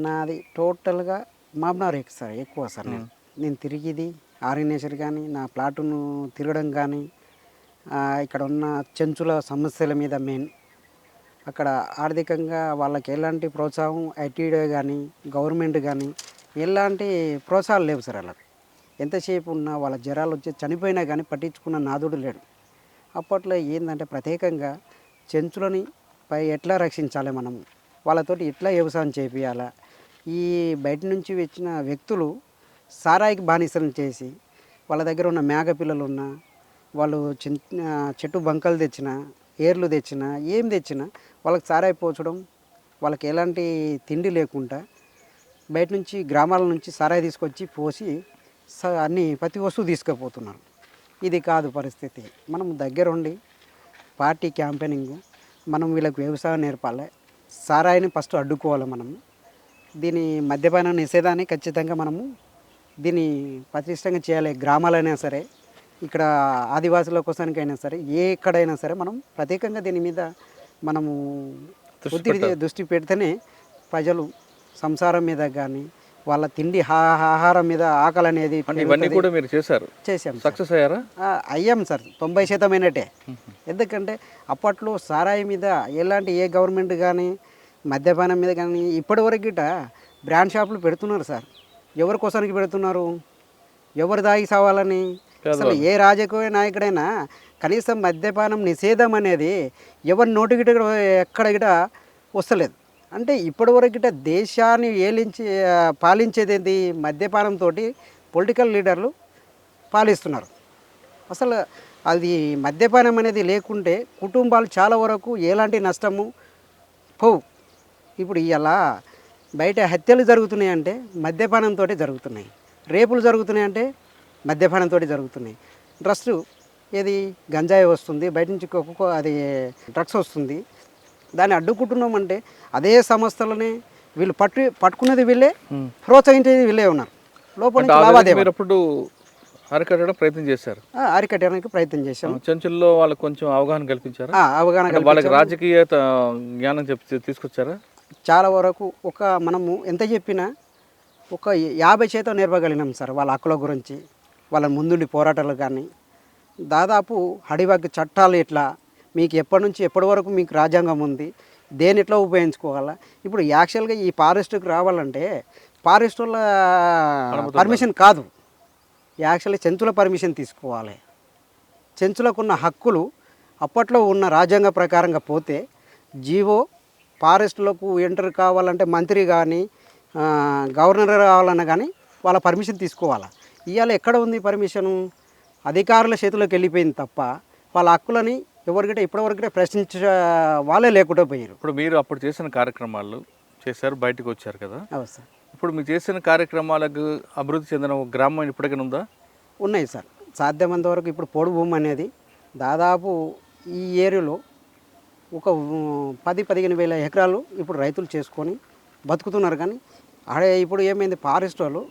Speaker 3: నాది టోటల్గా మాబ్నార్ సార్, ఎక్కువ సార్. నేను తిరిగిది ఆర్గనైజర్ కానీ నా ప్లాటును తిరగడం కానీ ఇక్కడ ఉన్న చెంచుల సమస్యల మీద మెయిన్. అక్కడ ఆర్థికంగా వాళ్ళకి ఎలాంటి ప్రోత్సాహం ఐటీడీ కానీ గవర్నమెంట్ కానీ ఎలాంటి ప్రోత్సాహాలు లేవు సార్. అలా ఎంతసేపు ఉన్నా వాళ్ళ జ్వరాలు వచ్చి చనిపోయినా కానీ పట్టించుకున్న నాదుడు లేడు. అప్పట్లో ఏంటంటే ప్రత్యేకంగా చెంచులని పై ఎట్లా రక్షించాలి, మనము వాళ్ళతోటి ఎట్లా వ్యవసాయం చేపియాలా. ఈ బయట నుంచి వచ్చిన వ్యక్తులు సారాయికి బానిసలను చేసి వాళ్ళ దగ్గర ఉన్న మేక పిల్లలు ఉన్న వాళ్ళు చెట్టు బంకలు తెచ్చినా ఏర్లు తెచ్చినా ఏం తెచ్చినా వాళ్ళకి సారాయి పోచడం వాళ్ళకి ఎలాంటి తిండి లేకుండా బయట నుంచి గ్రామాల నుంచి సారాయి తీసుకొచ్చి పోసి అన్ని ప్రతి వస్తువు తీసుకుపోతున్నారు. ఇది కాదు పరిస్థితి. మనం దగ్గరుండి పార్టీ క్యాంపెయినింగ్ మనం వీళ్ళకి వ్యవసాయం నేర్పాలి, సారాయిని ఫస్ట్ అడ్డుకోవాలి. మనము దీని మద్యపాన నిషేధాన్ని ఖచ్చితంగా మనము దీన్ని ప్రతిష్టంగా చేయాలి. గ్రామాలైనా సరే, ఇక్కడ ఆదివాసుల కోసానికైనా సరే, ఎక్కడైనా సరే మనం ప్రత్యేకంగా దీని మీద మనము దృష్టి పెడితేనే ప్రజలు సంసారం మీద కానీ వాళ్ళ తిండి ఆహారం మీద ఆకలి అనేది
Speaker 2: ఇవన్నీ కూడా మీరు
Speaker 3: చేసాం.
Speaker 2: సక్సెస్ అయ్యారా?
Speaker 3: అయ్యాం సార్, 90% అయినట్టే. ఎందుకంటే అప్పట్లో సారాయి మీద ఎలాంటి ఏ గవర్నమెంట్ కానీ మద్యపానం మీద కానీ ఇప్పటివరకు గిట బ్రాండ్ షాపులు పెడుతున్నారు సార్. ఎవరి కోసానికి పెడుతున్నారు? ఎవరు దాగి సావాలని? అసలు ఏ రాజకీయ నాయకుడైనా కనీసం మద్యపానం నిషేధం అనేది ఎవరి నోటి గిట ఎక్కడ గిట వస్తలేదు. అంటే ఇప్పటివరకు గిట దేశాన్ని పాలించేది ఏంటి? మద్యపానంతో పొలిటికల్ లీడర్లు పాలిస్తున్నారు. అసలు అది మద్యపానం అనేది లేకుంటే కుటుంబాలు చాలా వరకు ఎలాంటి నష్టము పోవు. ఇప్పుడు ఇలా బయట హత్యలు జరుగుతున్నాయంటే మద్యపానంతో జరుగుతున్నాయి, రేపులు జరుగుతున్నాయంటే మద్యపానంతో జరుగుతున్నాయి. డ్రగ్స్ ఏది గంజాయి వస్తుంది, బయట నుంచి అది డ్రగ్స్ వస్తుంది. దాన్ని అడ్డుకుంటున్నామంటే అదే సంస్థలని వీళ్ళు పట్టుకునేది వీళ్ళే, ప్రోత్సహించేది వీళ్ళే ఉన్నారు. లోపల నుంచి లావాదేవీలు
Speaker 2: అప్పుడు అరికట్టడం ప్రయత్నం చేశారు.
Speaker 3: అరికట్టడానికి ప్రయత్నం చేశాం.
Speaker 2: చెంచుల్లో వాళ్ళకి కొంచెం అవగాహన కల్పించారా?
Speaker 3: అవగాహన
Speaker 2: వాళ్ళకి రాజకీయ జ్ఞానం తీసుకొచ్చారా?
Speaker 3: చాలా వరకు మనము ఎంత చెప్పినా ఒక 50% నేర్పగలిగినాం సార్. వాళ్ళ హక్కుల గురించి, వాళ్ళ ముందుండి పోరాటాలు కానీ, దాదాపు అడివాకి చట్టాలు ఎట్లా, మీకు ఎప్పటి నుంచి ఎప్పటి వరకు మీకు రాజ్యాంగం ఉంది, దేని ఎట్లా ఉపయోగించుకోవాలా. ఇప్పుడు యాక్చువల్గా ఈ ఫారెస్ట్కి రావాలంటే ఫారెస్ట్ వాళ్ళ పర్మిషన్ కాదు, యాక్చువల్లీ చెంచుల పర్మిషన్ తీసుకోవాలి. చెంచులకున్న హక్కులు అప్పట్లో ఉన్న రాజ్యాంగ ప్రకారంగా పోతే జీవో ఫారెస్ట్లకు ఎంటర్ కావాలంటే మంత్రి కానీ గవర్నర్ కావాలన్నా కానీ వాళ్ళ పర్మిషన్ తీసుకోవాలి. ఇవాళ ఎక్కడ ఉంది పర్మిషను? అధికారుల చేతిలోకి వెళ్ళిపోయింది తప్ప వాళ్ళ హక్కులని ఎవరికంటే ఇప్పటివరకు ప్రశ్నించే వాళ్ళే లేకుండా పోయారు.
Speaker 2: ఇప్పుడు మీరు అప్పుడు చేసిన కార్యక్రమాలు చేశారు, బయటకు వచ్చారు కదా.
Speaker 3: అవును సార్.
Speaker 2: ఇప్పుడు మీరు చేసిన కార్యక్రమాలకు అభివృద్ధి చెందిన ఒక గ్రామం ఇప్పటికైనా ఉందా?
Speaker 3: ఉన్నాయి సార్. సాధ్యమైనంత వరకు ఇప్పుడు పొడి భూమి అనేది దాదాపు ఈ ఏరియాలో ఒక 10-15 వేల ఎకరాలు ఇప్పుడు రైతులు చేసుకొని బతుకుతున్నారు. కానీ ఆడే ఇప్పుడు ఏమైంది, ఫారెస్ట్ వాళ్ళు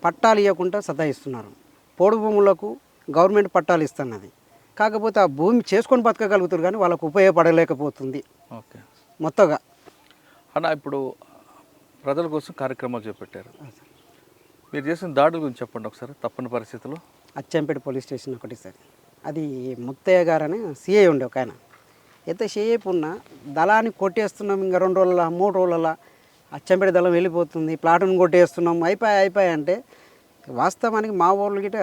Speaker 3: పట్టాలు ఇవ్వకుండా సతాయిస్తున్నారు. పోడు భూములకు గవర్నమెంట్ పట్టాలు ఇస్తున్నది, కాకపోతే ఆ భూమి చేసుకొని బతకగలుగుతారు కానీ వాళ్ళకు ఉపయోగపడలేకపోతుంది
Speaker 2: ఓకే
Speaker 3: మొత్తంగా.
Speaker 2: అన్న ఇప్పుడు ప్రజల కోసం కార్యక్రమాలు చేపట్టారు, మీరు చేసిన దాడుల గురించి చెప్పండి ఒకసారి. తప్పని పరిస్థితుల్లో
Speaker 3: అచ్చంపేట పోలీస్ స్టేషన్ ఒకటి సార్, అది ముత్తయ్య గారు అని సిఐ ఉండే ఒక ఆయన. ఎంతసేపు ఉన్న దళాన్ని కొట్టేస్తున్నాం, ఇంకా 2 రోజుల 3 రోజుల అచ్చంపేట దళం వెళ్ళిపోతుంది, ప్లాటును కొట్టేస్తున్నాం, అయిపోయి అంటే వాస్తవానికి మా వాళ్ళు గిట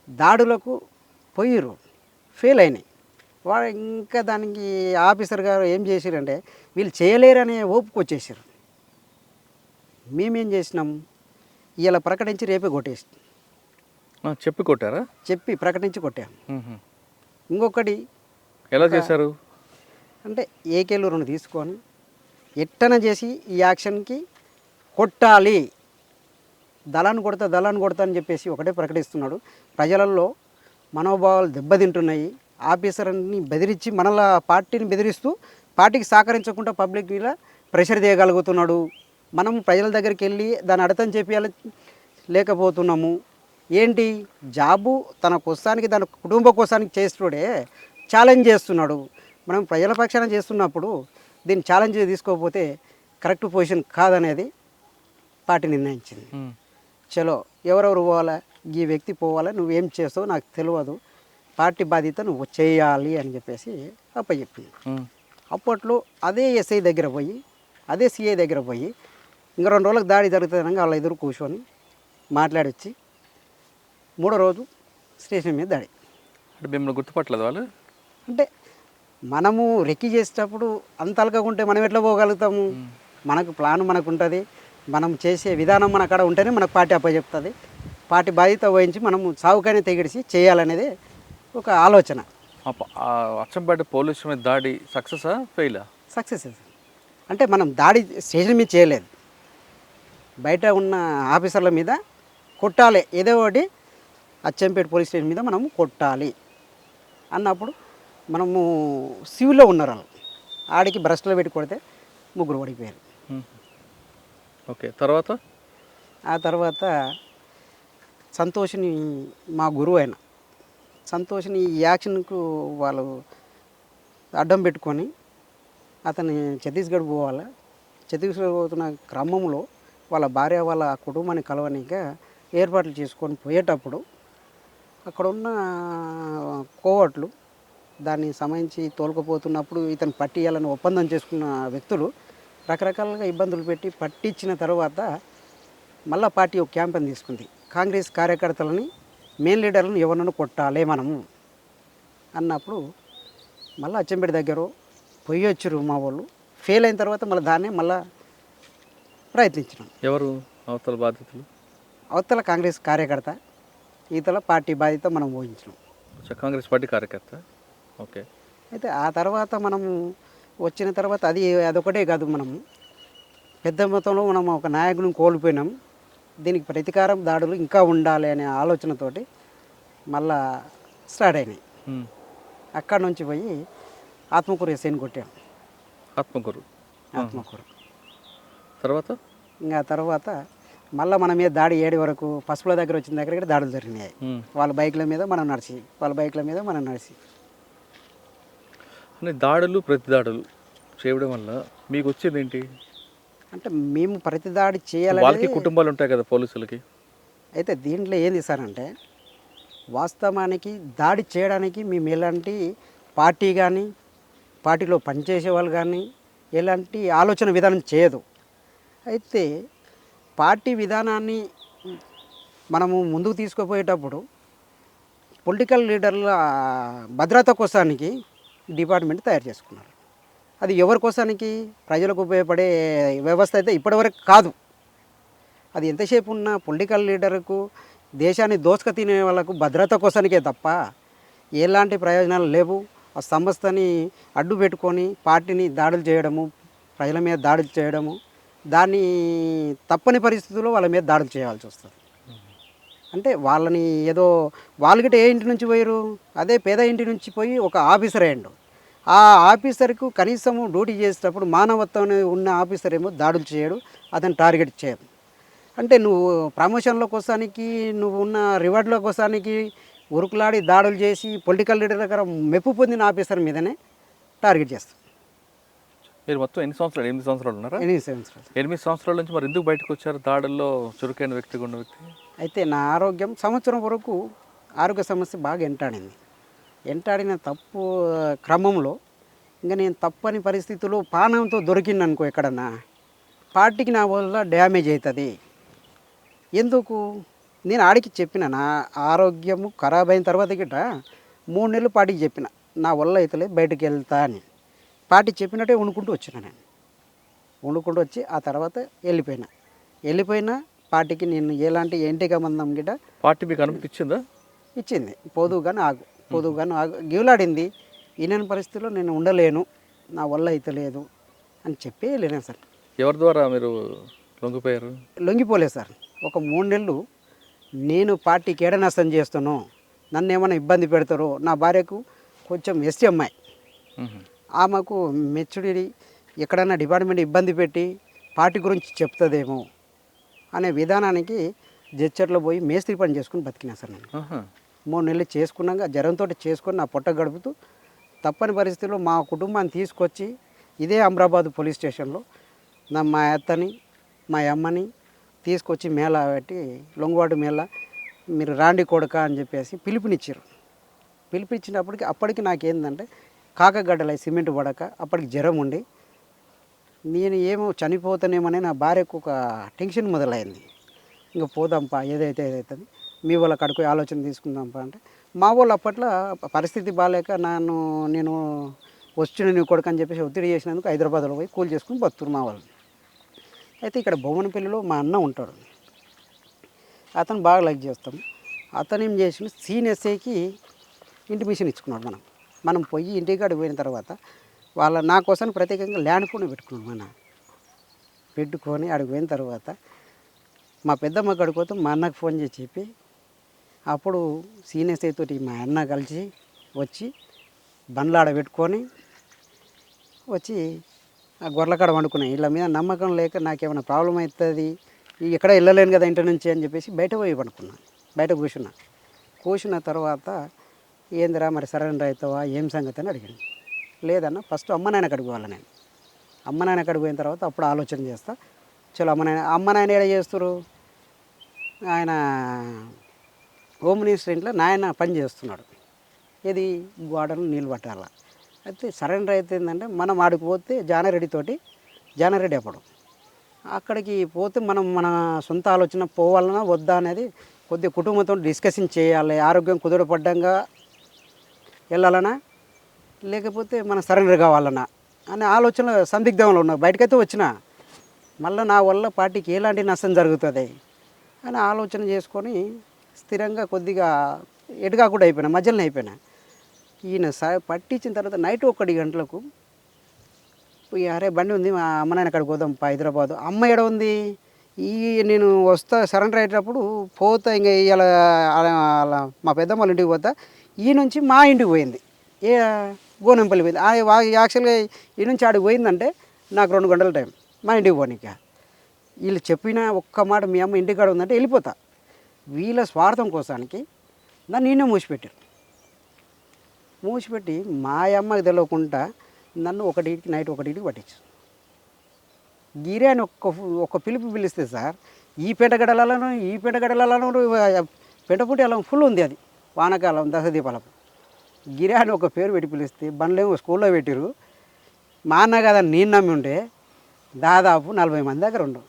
Speaker 3: దాడులకు పోయిర్రు, ఫెయిల్ అయినాయి. వాడు ఇంకా దానికి ఆఫీసర్ గారు ఏం చేశారంటే వీళ్ళు చేయలేరనే ఓపుకు వచ్చేసారు. మేమేం చేసినాం, ఇలా ప్రకటించి రేపే కొట్టేసి
Speaker 2: చెప్పి కొట్టారా?
Speaker 3: చెప్పి ప్రకటించి కొట్టాం. ఇంకొకటి
Speaker 2: ఎలా చేశారు
Speaker 3: అంటే ఏకేలు 2 తీసుకొని ఎట్టన చేసి ఈ యాక్షన్కి కొట్టాలి, దళాన్ని కొడతా అని చెప్పేసి ఒకటే ప్రకటిస్తున్నాడు. ప్రజలలో మనోభావాలు దెబ్బతింటున్నాయి. ఆఫీసర్ని బెదిరించి మనల పార్టీని బెదిరిస్తూ పార్టీకి సహకరించకుండా పబ్లిక్ మీద ప్రెషర్ చేయగలుగుతున్నాడు. మనం ప్రజల దగ్గరికి వెళ్ళి దాన్ని అర్థం చెప్పాలి లేకపోతున్నాము. ఏంటి జాబు తన కోసానికి తన కుటుంబ కోసానికి చేస్తుడే ఛాలెంజ్ చేస్తున్నాడు. మనం ప్రజల పక్షాన చేస్తున్నప్పుడు దీన్ని ఛాలెంజ్ తీసుకోకపోతే కరెక్ట్ పొజిషన్ కాదనేది పార్టీ నిర్ణయించింది. చలో ఎవరెవరు పోవాలా, ఈ వ్యక్తి పోవాలా, నువ్వేం చేస్తావు నాకు తెలియదు, పార్టీ బాధ్యత నువ్వు చేయాలి అని చెప్పేసి అప్పచెప్పింది. అప్పట్లో అదే ఎస్ఐ దగ్గర పోయి అదే సిఐ దగ్గర పోయి ఇంకా 2 రోజులకు దాడి జరుగుతుందనగా వాళ్ళ ఎదురు కూర్చొని మాట్లాడొచ్చి 3వ రోజు స్టేషన్ మీద దాడి.
Speaker 2: అంటే మిమ్మల్ని గుర్తుపట్టలేదు వాళ్ళు?
Speaker 3: అంటే మనము రెక్కి చేసేటప్పుడు అంత అలకకుంటే మనం ఎట్లా పోగలుగుతాము? మనకు ప్లాన్ మనకు ఉంటుంది, మనం చేసే విధానం మన అక్కడ ఉంటేనే మనకు పార్టీ అప్పచెప్తుంది. పార్టీ బాధ్యత వహించి మనము సావుకైనా తెగిడిచి చేయాలనేది ఒక ఆలోచన.
Speaker 2: అచ్చంపేట పోలీసు మీద దాడి సక్సెసా ఫెయిలా?
Speaker 3: సక్సెస్. అంటే మనం దాడి స్టేషన్ మీద చేయలేదు, బయట ఉన్న ఆఫీసర్ల మీద కొట్టాలి, ఏదో ఒకటి అచ్చంపేట పోలీస్ స్టేషన్ మీద మనము కొట్టాలి అన్నప్పుడు మనము సివిల్లో ఉన్నారు వాళ్ళు, ఆడికి బ్రష్లో పెట్టి కొడితే ముగ్గురు పడిపోయారు.
Speaker 2: ఓకే, తర్వాత
Speaker 3: ఆ తర్వాత సంతోష్ని, మా గురువు అయిన సంతోష్ని ఈ యాక్షన్కు వాళ్ళు అడ్డం పెట్టుకొని అతన్ని ఛత్తీస్గఢ్ పోవాలి, ఛత్తీస్గఢ్ పోతున్న క్రమంలో వాళ్ళ భార్య వాళ్ళ కుటుంబాన్ని కలవనిక ఏర్పాట్లు చేసుకొని పోయేటప్పుడు అక్కడ ఉన్న కోవట్లు దాన్ని సంబంధించి తోలుకుపోతున్నప్పుడు ఇతను పట్టియాలని ఒప్పందం చేసుకున్న వ్యక్తులు రకరకాలుగా ఇబ్బందులు పెట్టి పట్టించిన తర్వాత మళ్ళా పార్టీ ఒక క్యాంపెయిన్ తీసుకుంది, కాంగ్రెస్ కార్యకర్తలని మెయిన్ లీడర్లను ఎవరినైనా కొట్టాలి మనము అన్నప్పుడు మళ్ళీ అచ్చంపేట దగ్గర పోయొచ్చారు మా వాళ్ళు. ఫెయిల్ అయిన తర్వాత మళ్ళీ దాన్నే మళ్ళీ ప్రయత్నించినాం.
Speaker 2: ఎవరు అవతల బాధితులు?
Speaker 3: అవతల కాంగ్రెస్ కార్యకర్త, ఈతల పార్టీ బాధ్యత మనం ఊహించినాం.
Speaker 2: కాంగ్రెస్ పార్టీ కార్యకర్త. ఓకే.
Speaker 3: అయితే ఆ తర్వాత మనము వచ్చిన తర్వాత అదొకటే కాదు, మనము పెద్ద మొత్తంలో మనం ఒక నాయకుని కోల్పోయినాం, దీనికి ప్రతీకారం దాడులు ఇంకా ఉండాలి అనే ఆలోచనతోటి మళ్ళా స్టార్ట్ అయినాయి. అక్కడ నుంచి పోయి ఆత్మకూరు ఎస్ఐని కొట్టాం.
Speaker 2: ఆత్మకూరు
Speaker 3: తర్వాత ఇంకా తర్వాత మళ్ళీ మన మీద దాడి ఏడు వరకు పసుపుల దగ్గర వచ్చిన దగ్గర దాడులు జరిగినాయి. వాళ్ళ బైక్ల మీద మనం నడిచి,
Speaker 2: అంటే దాడులు ప్రతి దాడులు చేయడం వల్ల మీకు వచ్చేది ఏంటి?
Speaker 3: అంటే మేము ప్రతి దాడి చేయాలి,
Speaker 2: వాళ్ళకి కుటుంబాలు ఉంటాయి కదా పోలీసులకి.
Speaker 3: అయితే దీంట్లో ఏంది సార్ అంటే వాస్తవానికి దాడి చేయడానికి మేము ఎలాంటి పార్టీ కానీ పార్టీలో పనిచేసే వాళ్ళు కానీ ఎలాంటి ఆలోచన విధానం చేయదు. అయితే పార్టీ విధానాన్ని మనము ముందుకు తీసుకుపోయేటప్పుడు పొలిటికల్ లీడర్ల భద్రత కోసానికి డిపార్ట్మెంట్ తయారు చేసుకున్నారు. అది ఎవరి కోసానికి? ప్రజలకు ఉపయోగపడే వ్యవస్థ అయితే ఇప్పటివరకు కాదు. అది ఎంతసేపు ఉన్న పొలిటికల్ లీడర్కు, దేశాన్ని దోసుక తినే వాళ్ళకు భద్రత కోసానికే తప్ప ఎలాంటి ప్రయోజనాలు లేవు. ఆ సంస్థని అడ్డు పెట్టుకొని పార్టీని దాడులు చేయడము, ప్రజల మీద దాడులు చేయడము, దాన్ని తప్పని పరిస్థితుల్లో వాళ్ళ మీద దాడులు చేయాల్సి వస్తుంది. అంటే వాళ్ళని ఏదో వాళ్ళకిట ఏ ఇంటి నుంచి పోయారు, అదే పేద ఇంటి నుంచి పోయి ఒక ఆఫీసర్ అయ్యండు. ఆ ఆఫీసర్కు కనీసము డ్యూటీ చేసేటప్పుడు మానవత్వం ఉన్న ఆఫీసర్ ఏమో దాడులు చేయడు, అతను టార్గెట్ చేయదు. అంటే నువ్వు ప్రమోషన్ల కోసానికి, నువ్వు ఉన్న రివార్డుల కోసానికి ఉరుకులాడి దాడులు చేసి పొలిటికల్ లీడర్ దగ్గర మెప్పు పొందిన ఆఫీసర్ మీదనే టార్గెట్ చేస్తాం.
Speaker 2: మీరు మొత్తం ఎన్ని సంవత్సరాలు? 8 సంవత్సరాలు ఉన్నారా?
Speaker 3: 8 సంవత్సరాలు.
Speaker 2: 8 సంవత్సరాల నుంచి మరి ఎందుకు బయటకు వచ్చారు? దాడుల్లో చురుకైన వ్యక్తిగా ఉన్న వ్యక్తి. అయితే
Speaker 3: నా ఆరోగ్యం సంవత్సరం వరకు ఆరోగ్య సమస్య బాగా ఎంటాడిన తప్పు క్రమంలో ఇంకా నేను తప్పని పరిస్థితుల్లో పానంతో దొరికింది అనుకో ఎక్కడన్నా, పార్టీకి నా వల్ల డ్యామేజ్ అవుతుంది. ఎందుకు నేను ఆడికి చెప్పిన, నా ఆరోగ్యము ఖరాబ్ అయిన తర్వాత గిట్ట 3 నెలలు పార్టీకి చెప్పిన నా వల్ల అవుతలే బయటకు వెళ్తా అని. పార్టీ చెప్పినట్టే వండుకుంటూ వచ్చిన, నేను వండుకుంటూ వచ్చి ఆ తర్వాత వెళ్ళిపోయినా పార్టీకి నేను ఎలాంటి ఎంటిక మందం గిట్ట
Speaker 2: పార్టీ మీకు అనుమతి ఇచ్చిందా?
Speaker 3: ఇచ్చింది. పోదుగాను ఆగు గీవులాడింది. ఈయన పరిస్థితిలో నేను ఉండలేను, నా వల్ల అయితలేదు అని చెప్పి వెళ్ళినా సార్.
Speaker 2: ఎవరి ద్వారా మీరు లొంగిపోయారు?
Speaker 3: లొంగిపోలేదు సార్. ఒక 3 నెలలు నేను పార్టీకి ఏడ నష్టం చేస్తానో, నన్ను ఏమైనా ఇబ్బంది పెడతారో, నా భార్యకు కొంచెం ఎస్టీ అమ్మాయి, ఆమెకు మెచ్చుడి ఎక్కడన్నా డిపార్ట్మెంట్ ఇబ్బంది పెట్టి పార్టీ గురించి చెప్తుందేమో అనే విధానానికి జడ్చర్లో పోయి మేస్త్రి పని చేసుకుని బతికినా సార్. నేను 3 నెలలు చేసుకున్నాక జ్వరంతో చేసుకొని నా పొట్ట గడుపుతూ తప్పని పరిస్థితుల్లో మా కుటుంబాన్ని తీసుకొచ్చి ఇదే అమరాబాద్ పోలీస్ స్టేషన్లో మా అత్తని మా అమ్మని తీసుకొచ్చి మేళ పెట్టి, లొంగువాడు మేళ మీరు రాండి కొడుక అని చెప్పేసి పిలిపించినప్పటికి అప్పటికి నాకేందంటే కాకగడ్డలై సిమెంట్ పడక అప్పటికి జ్వరం ఉండి నేను ఏమో చనిపోతానేమని నా భార్యకు ఒక టెన్షన్ మొదలైంది. ఇంకా పోదాంపా, ఏదైతే మీ వాళ్ళ కడుకు ఆలోచన తీసుకుందాంపా అంటే, మా వాళ్ళు అప్పట్లో పరిస్థితి బాగాలేక నేను వచ్చిన నీ కొడుకు అని చెప్పేసి ఒత్తిడి చేసినందుకు హైదరాబాద్లో పోయి కూలి చేసుకుని బతుకురు మా వాళ్ళు. అయితే ఇక్కడ బొమ్మనపల్లిలో మా అన్న ఉంటాడు, అతను బాగా లైక్ చేస్తాం. అతను ఏం చేసిన సీన్ ఎస్ఐకి ఇంటిమేషన్ ఇచ్చుకున్నాడు. మనం పోయి ఇంటికాడికి పోయిన తర్వాత నా కోసం ప్రత్యేకంగా ల్యాండ్ ఫోన్ పెట్టుకున్నాను మన పెట్టుకొని అక్కడికి పోయిన తర్వాత మా పెద్దమ్మ కాడికి పోతే మా అన్నకు ఫోన్ చేసి చెప్పి అప్పుడు సీనియర్స్ తోటి మా అన్న కలిసి వచ్చి బండ్లాడ పెట్టుకొని వచ్చి ఆ గొర్రెల కాడ వండుకున్నాయి. వీళ్ళ మీద నమ్మకం లేక నాకేమైనా ప్రాబ్లం అవుతుంది ఎక్కడ వెళ్ళలేను కదా ఇంటి నుంచి అని చెప్పేసి బయట పోయి పడుకున్నాను. బయట కూర్చున్న తర్వాత ఏందిరా మరి సరెండర్ అవుతావా ఏం సంగతి అని అడిగాను. లేదన్న ఫస్ట్ అమ్మ నాయన కాడికి పోవాలి నేను. అమ్మ నాయన కాడికి పోయిన తర్వాత అప్పుడు ఆలోచన చేస్తా. చలో అమ్మ నాయన ఏడ చేస్తారు, ఆయన హోమ్ మినిస్టర్ ఇంట్లో నాయన పని చేస్తున్నాడు. ఇది గోడలు నీళ్ళు పట్టాల. అయితే సరెండర్ అయితే ఏంటంటే మనం ఆడికి పోతే జానారెడ్డి అప్పుడు అక్కడికి పోతే మనం మన సొంత ఆలోచన పోవాలన్నా వద్దా అనేది కొద్దిగా కుటుంబంతో డిస్కషన్ చేయాలి. ఆరోగ్యం కుదురపడ్డంగా వెళ్ళాలన్నా లేకపోతే మనం సరెండర్ కావాలన్నా అనే ఆలోచన సందిగ్ధంలో ఉన్నా. బయటకైతే వచ్చిన మళ్ళీ నా వల్ల పార్టీకి ఎలాంటి నష్టం జరుగుతుంది అని ఆలోచన చేసుకొని స్థిరంగా కొద్దిగా ఎటుగా కూడా అయిపోయినా మధ్యలోనే అయిపోయినా. ఈయన పట్టించిన తర్వాత నైట్ 1 గంటలకు అరే బండి ఉంది మా అమ్మ నాయన అక్కడికి పోదాం హైదరాబాదు. అమ్మ ఎడ ఉంది నేను వస్తా సరెండర్ అయ్యేటప్పుడు పోతా ఇంకా ఇలా మా పెద్దమ్మ వాళ్ళ ఇంటికి పోతా. ఈ నుంచి మా ఇంటికి పోయింది గోనెంపల్లి పోయింది. యాక్చువల్గా ఈ నుంచి ఆడికి పోయిందంటే నాకు 2 గంటల టైం మా ఇంటికి పోనీక. వీళ్ళు చెప్పిన ఒక్క మాట మీ అమ్మ ఇంటికాడ ఉందంటే వెళ్ళిపోతా. వీళ్ళ స్వార్థం కోసానికి నన్ను నేనే మూసిపెట్టి మా అమ్మకి తెలియకుండా నన్ను నైట్ 1కి పట్టించు. గిరి అని ఒక్క పిలుపు పిలిస్తే సార్ ఈ పెంటగడలను పెంటపుట్టి అలా ఫుల్ ఉంది. అది వానకాలం దశదీపాలకు గిరి అని ఒక పేరు పెట్టి పిలిస్తే బండ్లేమో స్కూల్లో పెట్టిరు. మా అన్న కదా నేను నమ్మి ఉంటే దాదాపు 40 మంది దగ్గర ఉండు.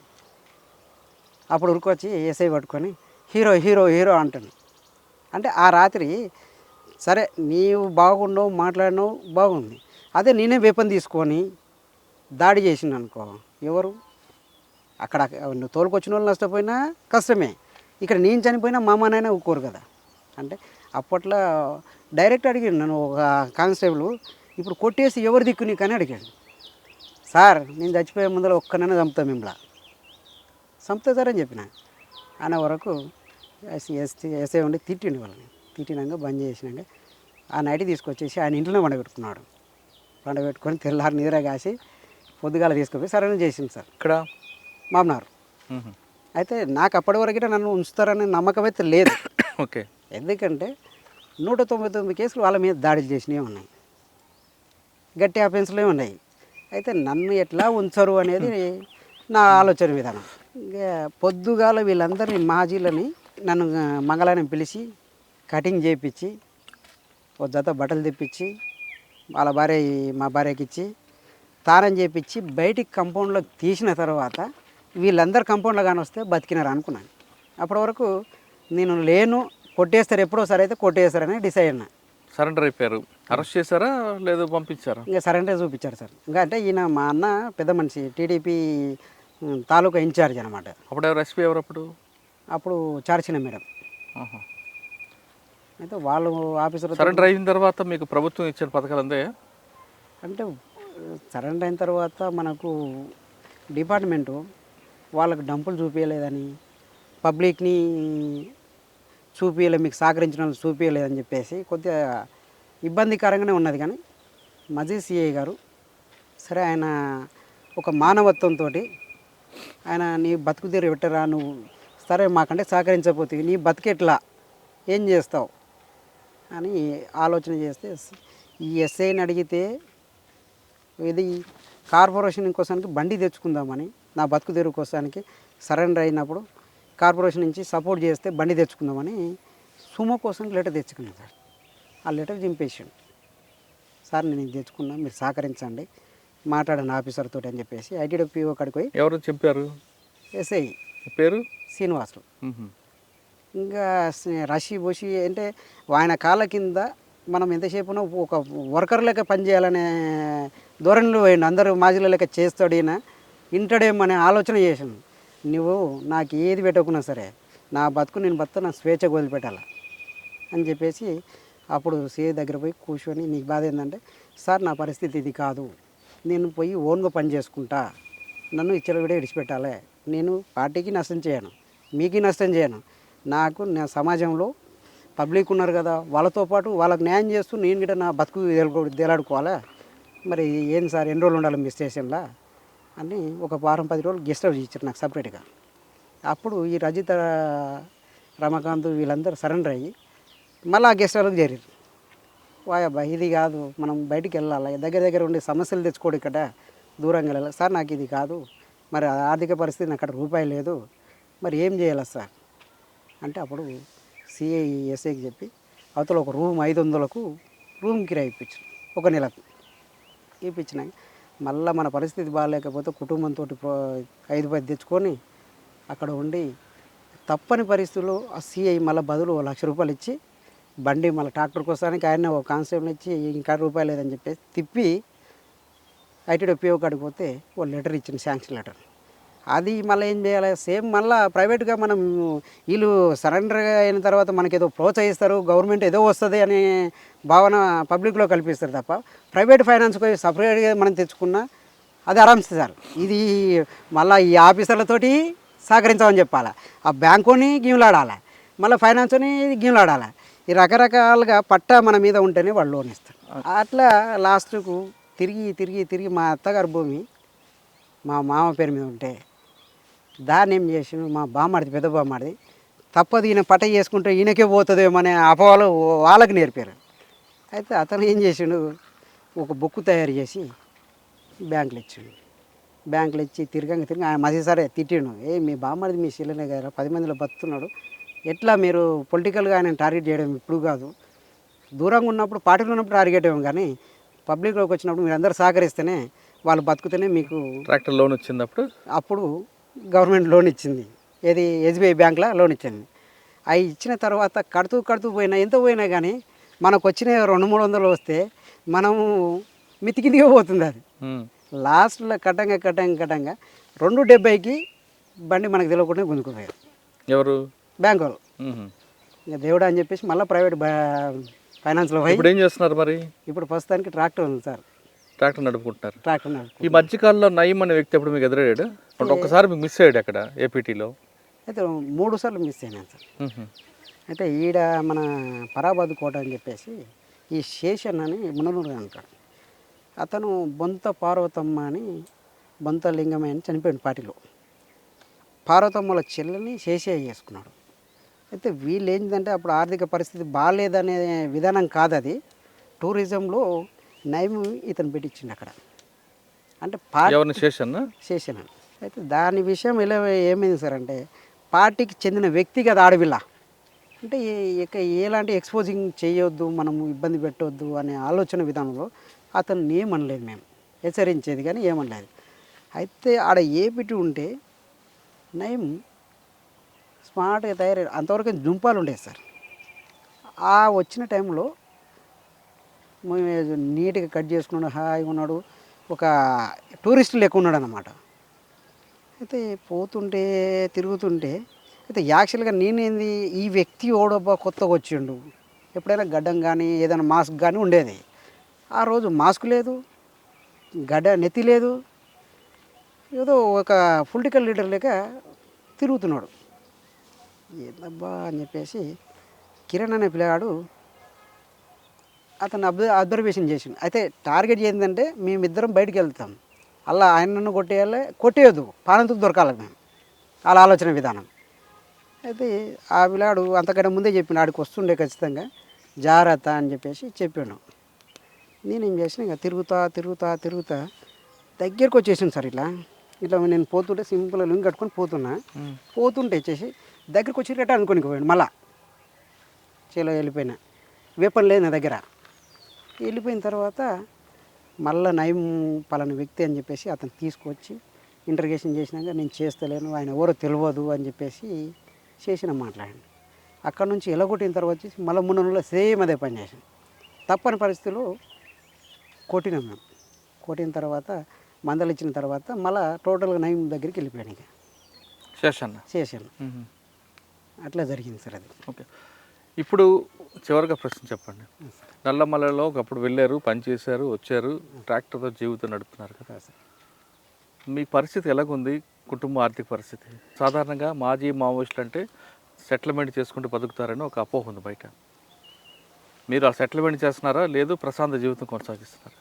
Speaker 3: అప్పుడు ఉరికొచ్చి ఎస్ఐ పట్టుకొని హీరో హీరో హీరో అంటాను. అంటే ఆ రాత్రి సరే నీవు బాగున్నావు మాట్లాడినావు బాగుంది. అదే నేనే వేపన్ తీసుకొని దాడి చేసిన అనుకో ఎవరు అక్కడ నువ్వు తోలుకొచ్చిన వాళ్ళు నష్టపోయినా కష్టమే. ఇక్కడ నేను చనిపోయినా మా అమ్మ నాయన ఊరుకోరు కదా. అంటే అప్పట్లో డైరెక్ట్ అడిగాను నన్ను ఒక కానిస్టేబుల్ ఇప్పుడు కొట్టేసి ఎవరు దిక్కు నీకు అని అడిగాడు. సార్ నేను చచ్చిపోయే ముందర ఒక్కనైనా చంపుతా మిమ్మల్ని చంపుతా సార్ అని చెప్పిన. అనే వరకు ఎస్ఐ ఉండి తిట్టిండు వాళ్ళని. తిట్టినాక బంద్ చేసినాక ఆ నైట్ తీసుకొచ్చేసి ఆయన ఇంట్లోనే పండబెట్టుకొని తెల్లారి నిద్ర కాసి పొద్దుగాల తీసుకుపోయి సరైన చేసింది సార్ ఇక్కడ మామనారు. అయితే నాకు అప్పటి వరకు నన్ను ఉంచుతారనే నమ్మకం అయితే లేదు.
Speaker 2: ఓకే.
Speaker 3: ఎందుకంటే 199 కేసులు వాళ్ళ మీద దాడులు చేసినవి ఉన్నాయి, గట్టి ఆఫెన్స్లు ఉన్నాయి. అయితే నన్ను ఎట్లా ఉంచరు అనేది నా ఆలోచన విధానం. ఇంకా పొద్దుగాల వీళ్ళందరినీ మాజీలని నన్ను మంగళాన్ని పిలిచి కటింగ్ చేయించి ఒక జత బట్టలు తెప్పించి వాళ్ళ మా భార్యకి ఇచ్చి తానం చేయించి బయటికి కంపౌండ్లోకి తీసిన తర్వాత వీళ్ళందరూ కంపౌండ్లో కానీ వస్తే బతికినారు అనుకున్నాను. అప్పటి వరకు నేను లేను, కొట్టేస్తారు ఎప్పుడో సరే అయితే కొట్టేస్తారని డిసైడ్ అయినా.
Speaker 2: సరెండర్ అయిపోయారు. అరెస్ట్ చేశారా లేదు పంపించారా?
Speaker 3: ఇంకా సరెండర్ చూపించారు సార్. ఇంకా అంటే ఈయన మా అన్న పెద్ద మనిషి టీడీపీ తాలూకా ఇన్ఛార్జ్ అనమాట.
Speaker 2: అప్పుడు ఎవరు ఎస్పీ ఎవరు
Speaker 3: అప్పుడు చార్చిన మేడం. అయితే వాళ్ళు ఆఫీసర్
Speaker 2: సరెండర్ అయిన తర్వాత మీకు ప్రభుత్వం ఇచ్చిన పథకాలు అందే?
Speaker 3: అంటే సరెండర్ అయిన తర్వాత మనకు డిపార్ట్మెంటు వాళ్ళకు డంపులు చూపించలేదని, పబ్లిక్ని చూపించలేదు, మీకు సహకరించిన వాళ్ళు చూపించలేదని చెప్పేసి కొద్దిగా ఇబ్బందికరంగానే ఉన్నది. కానీ మజీద్ సిఐ గారు సరే ఆయన ఒక మానవత్వంతో ఆయన నీ బతుకు తీరు పెట్టరా, నువ్వు సరే మాకంటే సహకరించకపోతే నీ బతికెట్లా ఏం చేస్తావు అని ఆలోచన చేస్తే ఈ ఎస్ఐని అడిగితే ఇది కార్పొరేషన్ కోసానికి బండి తెచ్చుకుందామని, నా బతుకు తెరువు కోసానికి సరెండర్ అయినప్పుడు కార్పొరేషన్ నుంచి సపోర్ట్ చేస్తే బండి తెచ్చుకుందామని సుమో కోసం లెటర్ తెచ్చుకున్నాను సార్. ఆ లెటర్ చింపేసాడు. సార్ నేను ఇది తెచ్చుకున్నా, మీరు సహకరించండి, మాట్లాడండి ఆఫీసర్ తోటి అని చెప్పేసి ఐటీడీ పిఓ కాడికి పోయి.
Speaker 2: ఎవరు చెప్పారు?
Speaker 3: ఎస్ఐ
Speaker 2: పేరు
Speaker 3: శ్రీనివాసులు. ఇంకా రషి బోషి అంటే ఆయన కాళ్ళ కింద మనం ఎంతసేపు ఒక వర్కర్ లెక్క పనిచేయాలనే ధోరణిలో పోయిండు. అందరూ మాజీల లెక్క చేస్తాడు ఈయన, ఇంటడేమనే ఆలోచన చేసాను. నువ్వు నాకు ఏది పెట్టకున్నా సరే నా బతుకు నేను నా స్వేచ్ఛగా వదిలిపెట్టాల అని చెప్పేసి అప్పుడు సిఐ దగ్గర పోయి కూర్చొని నీకు బాధ ఏంటంటే సార్ నా పరిస్థితి ఇది కాదు, నేను పోయి ఓన్గా పని చేసుకుంటా, నన్ను ఇచ్చలవిడే విడిచిపెట్టాలి, నేను పార్టీకి నష్టం చేయను, మీకు నష్టం చేయను, నాకు నా సమాజంలో పబ్లిక్ ఉన్నారు కదా వాళ్ళతో పాటు వాళ్ళకి న్యాయం చేస్తూ నేను కూడా నా బతుకు దేలాడుకోవాలా, మరి ఏం సార్ ఎన్ని రోజులు ఉండాలి మీ స్టేషన్లో అని ఒక వారం 10 రోజులు గెస్ట్ హౌస్ ఇచ్చారు నాకు సపరేట్గా. అప్పుడు ఈ రజిత రమాకాంత్ వీళ్ళందరూ సరెండర్ అయ్యి మళ్ళీ ఆ గెస్ట్ హౌస్కి చేరారు. వాయబ్బా ఇది కాదు, మనం బయటికి వెళ్ళాలి, దగ్గర దగ్గర ఉండే సమస్యలు తెచ్చుకోడు ఇక్కడ, దూరంగా వెళ్ళాలి సార్, నాకు ఇది కాదు, మరి ఆర్థిక పరిస్థితి నాకు అక్కడ రూపాయి లేదు, మరి ఏం చేయాలి సార్ అంటే అప్పుడు సిఐ ఎస్ఐకి చెప్పి అవతల ఒక రూమ్ 500కు రూమ్ కిరాయి ఇప్పించారు, ఒక నెలకు ఇప్పించినాక మళ్ళీ మన పరిస్థితి బాగాలేకపోతే కుటుంబంతో 5-10 తెచ్చుకొని అక్కడ ఉండి తప్పని పరిస్థితుల్లో ఆ సిఐ మళ్ళీ బదులు 1,00,000 రూపాయలు ఇచ్చి బండి మళ్ళీ ట్రాక్టర్ కోసానికి ఆయన ఒక కానిస్టేబుల్ ఇచ్చి ఇంకా రూపాయలు లేదని చెప్పేసి తిప్పి ఐటీడీ పిఓ కాడికి పోతే ఒక లెటర్ ఇచ్చింది, శాంక్షన్ లెటర్. అది మళ్ళీ ఏం చేయాలి, సేమ్ మళ్ళీ ప్రైవేట్గా మనం వీళ్ళు సరెండర్ అయిన తర్వాత మనకి ఏదో ప్రోత్సహిస్తారు, గవర్నమెంట్ ఏదో వస్తుంది అనే భావన పబ్లిక్లో కల్పిస్తారు తప్ప ప్రైవేట్ ఫైనాన్స్కి సపరేట్గా మనం తెచ్చుకున్నా అది ఆరామ్స్ సార్. ఇది మళ్ళీ ఈ ఆఫీసర్లతోటి సహకరించమని చెప్పాలి, ఆ బ్యాంకుని గీములాడాలి, మళ్ళీ ఫైనాన్స్ని గీములాడాలి, ఈ రకరకాలుగా పట్టా మన మీద ఉంటేనే వాళ్ళు లోన్ ఇస్తారు. అట్లా లాస్ట్కు తిరిగి తిరిగి తిరిగి మా అత్తగారి భూమి మా మామ పేరు మీద ఉంటే దాన్ని ఏం చేసిండు మా బామ్మడిది, పెద్ద బామ్మడిది తప్పదు ఈయన పట్ట చేసుకుంటే ఈయనకే పోతుందేమో అనే అపోహలు వాళ్ళకి నేర్పారు. అయితే అతను ఏం చేసిండు, ఒక బుక్ తయారు చేసి బ్యాంకులు ఇచ్చిండు. బ్యాంకులు ఇచ్చి తిరగంగా తిరిగి ఆయన మధ్య సరే తిట్టిండు, మీ బామ్మడిది మీ శిల్లనే కదా 10 మందిలో బతుకుతున్నాడు, ఎట్లా మీరు పొలిటికల్గా ఆయన టార్గెట్ చేయడం ఇప్పుడు కాదు, దూరంగా ఉన్నప్పుడు పార్టీలో ఉన్నప్పుడు టార్గెట్ ఇవ్వం, కానీ పబ్లిక్లోకి వచ్చినప్పుడు మీరు అందరూ సహకరిస్తేనే వాళ్ళు బతుకుతేనే మీకు
Speaker 2: ట్రాక్టర్ లోన్ వచ్చింది.
Speaker 3: అప్పుడు గవర్నమెంట్ లోన్ ఇచ్చింది, ఏది ఎస్బీఐ బ్యాంక్లో లోన్ ఇచ్చింది. అవి ఇచ్చిన తర్వాత కడుతూ పోయినా ఎంత పోయినా కానీ మనకు వచ్చిన 200-300 వస్తే మనము మితికిదిగా పోతుంది. అది లాస్ట్లో కట్టంగా 270కి బండి మనకు తెలియకుండా గుంజుకుపోయారు.
Speaker 2: ఎవరు?
Speaker 3: బ్యాంక్ వాళ్ళు. ఇంకా దేవుడు అని చెప్పేసి మళ్ళీ ప్రైవేట్ ఫైనాన్స్లో పోయి
Speaker 2: ఇప్పుడు ఏం చేస్తున్నారు మరి?
Speaker 3: ఇప్పుడు ప్రస్తుతానికి ట్రాక్టర్ ఉంది సార్,
Speaker 2: ట్రాక్టర్ నడుపుకుంటున్నారు.
Speaker 3: ట్రాక్టర్
Speaker 2: ఈ మధ్యకాలంలో నయీం అనే వ్యక్తి ఎప్పుడు మీకు ఎదురయ్యాడు? ఒక్కసారి మీకు మిస్ అయ్యాడు అక్కడ ఏపీటీలో.
Speaker 3: అయితే 3 సార్లు మిస్ అయినాను సార్. అయితే ఈడ మన పరాబాద్ కోట అని చెప్పేసి ఈ శేషన్ అని ముననూరు అంటాడు, అతను బొంత పార్వతమ్మ అని బొంత లింగమయ్య అని చనిపోయాడు పార్టీలో. పార్వతమ్మల చెల్లెని శేషయ్య చేసుకున్నాడు. అయితే వీళ్ళు ఏంటంటే అప్పుడు ఆర్థిక పరిస్థితి బాగాలేదనే విధానం కాదు, అది టూరిజంలో నయం ఇతను పెట్టించిండు అక్కడ. అంటే శేషన్ అని. అయితే దాని విషయం ఇలా ఏమైంది సార్ అంటే పార్టీకి చెందిన వ్యక్తిగత ఆడవిల్ల అంటే ఎలాంటి ఎక్స్పోజింగ్ చేయొద్దు, మనము ఇబ్బంది పెట్టవద్దు అనే ఆలోచన విధానంలో అతను ఏమనలేదు, మేము హెచ్చరించేది కానీ ఏమనలేదు. అయితే ఆడ ఏపిటి ఉంటే నయం స్మార్ట్గా తయారయ్యాడు. అంతవరకు జుంపాలు ఉండేది సార్. ఆ వచ్చిన టైంలో నీట్గా కట్ చేసుకున్నాడు, హాయిగా ఉన్నాడు, ఒక టూరిస్ట్ లెక్క ఉన్నాడు అన్నమాట. అయితే పోతుంటే తిరుగుతుంటే అయితే యాక్చువల్గా నేనేంది ఈ వ్యక్తి ఓడబ్బా కొత్తగా వచ్చిండు, ఎప్పుడైనా గడ్డం కానీ ఏదైనా మాస్క్ కానీ ఉండేది, ఆ రోజు మాస్క్ లేదు, నెత్తి లేదు, ఏదో ఒక పొలిటికల్ లీడర్ లేక తిరుగుతున్నాడు. ఏందబ్బా అని చెప్పేసి కిరణ్ అనే పిల్లగాడు అతను అబ్జర్వేషన్ చేసిండు. అయితే టార్గెట్ ఏంటంటే మేమిద్దరం బయటికి వెళ్తాం, అలా ఆయనను కొట్టేయద్దు, పానంతుకు దొరకాలి మేము, వాళ్ళ ఆలోచన విధానం. అయితే ఆ పిల్లాడు అంతకంటే ముందే చెప్పిండు, ఆడికి వస్తుండే ఖచ్చితంగా జాగ్రత్త అని చెప్పేసి చెప్పాను. నేనేం చేసిన ఇక తిరుగుతా దగ్గరికి వచ్చేసాను సార్. ఇట్లా నేను పోతుంటే సింపుల్గా లుంగి కట్టుకొని పోతుంటే వచ్చేసి దగ్గరికి వచ్చి రిటర్న్ అనుకోనికి పోయాను. మళ్ళా చేలో వెళ్ళిపోయినా, వేపన్ లేదు నా దగ్గర. వెళ్ళిపోయిన తర్వాత మళ్ళీ నయం పలానా వ్యక్తి అని చెప్పేసి అతను తీసుకొచ్చి ఇంటర్గేషన్ చేసినాక నేను చేస్తలేను, ఆయన ఎవరో తెలియదు అని చెప్పేసి చేసిన మాట్లాడండి. అక్కడ నుంచి ఎలగొట్టిన తర్వాత వచ్చేసి మళ్ళీ 3 నెలల్లో సేమ్ అదే పని చేసాను. తప్పని పరిస్థితిలో కొట్టినాం మేము. కొట్టిన తర్వాత మందలు ఇచ్చిన తర్వాత మళ్ళీ టోటల్గా నయం దగ్గరికి వెళ్ళిపోయాను. ఇక చేశాను అట్లా జరిగింది సార్ అది.
Speaker 2: ఓకే, ఇప్పుడు చివరిగా ప్రశ్న చెప్పండి. నల్లమలలో ఒకప్పుడు వెళ్ళారు, పనిచేశారు, వచ్చారు, ట్రాక్టర్తో జీవితం నడుపుతున్నారు కదా. మీ పరిస్థితి ఎలాగుంది? కుటుంబ ఆర్థిక పరిస్థితి సాధారణంగా మాజీ మావోయిస్టులు అంటే సెటిల్మెంట్ చేసుకుంటూ బతుకుతారని ఒక అపోహ ఉంది బయట. మీరు ఆ సెటిల్మెంట్ చేస్తున్నారా, లేదు ప్రశాంత జీవితం కొనసాగిస్తున్నారా?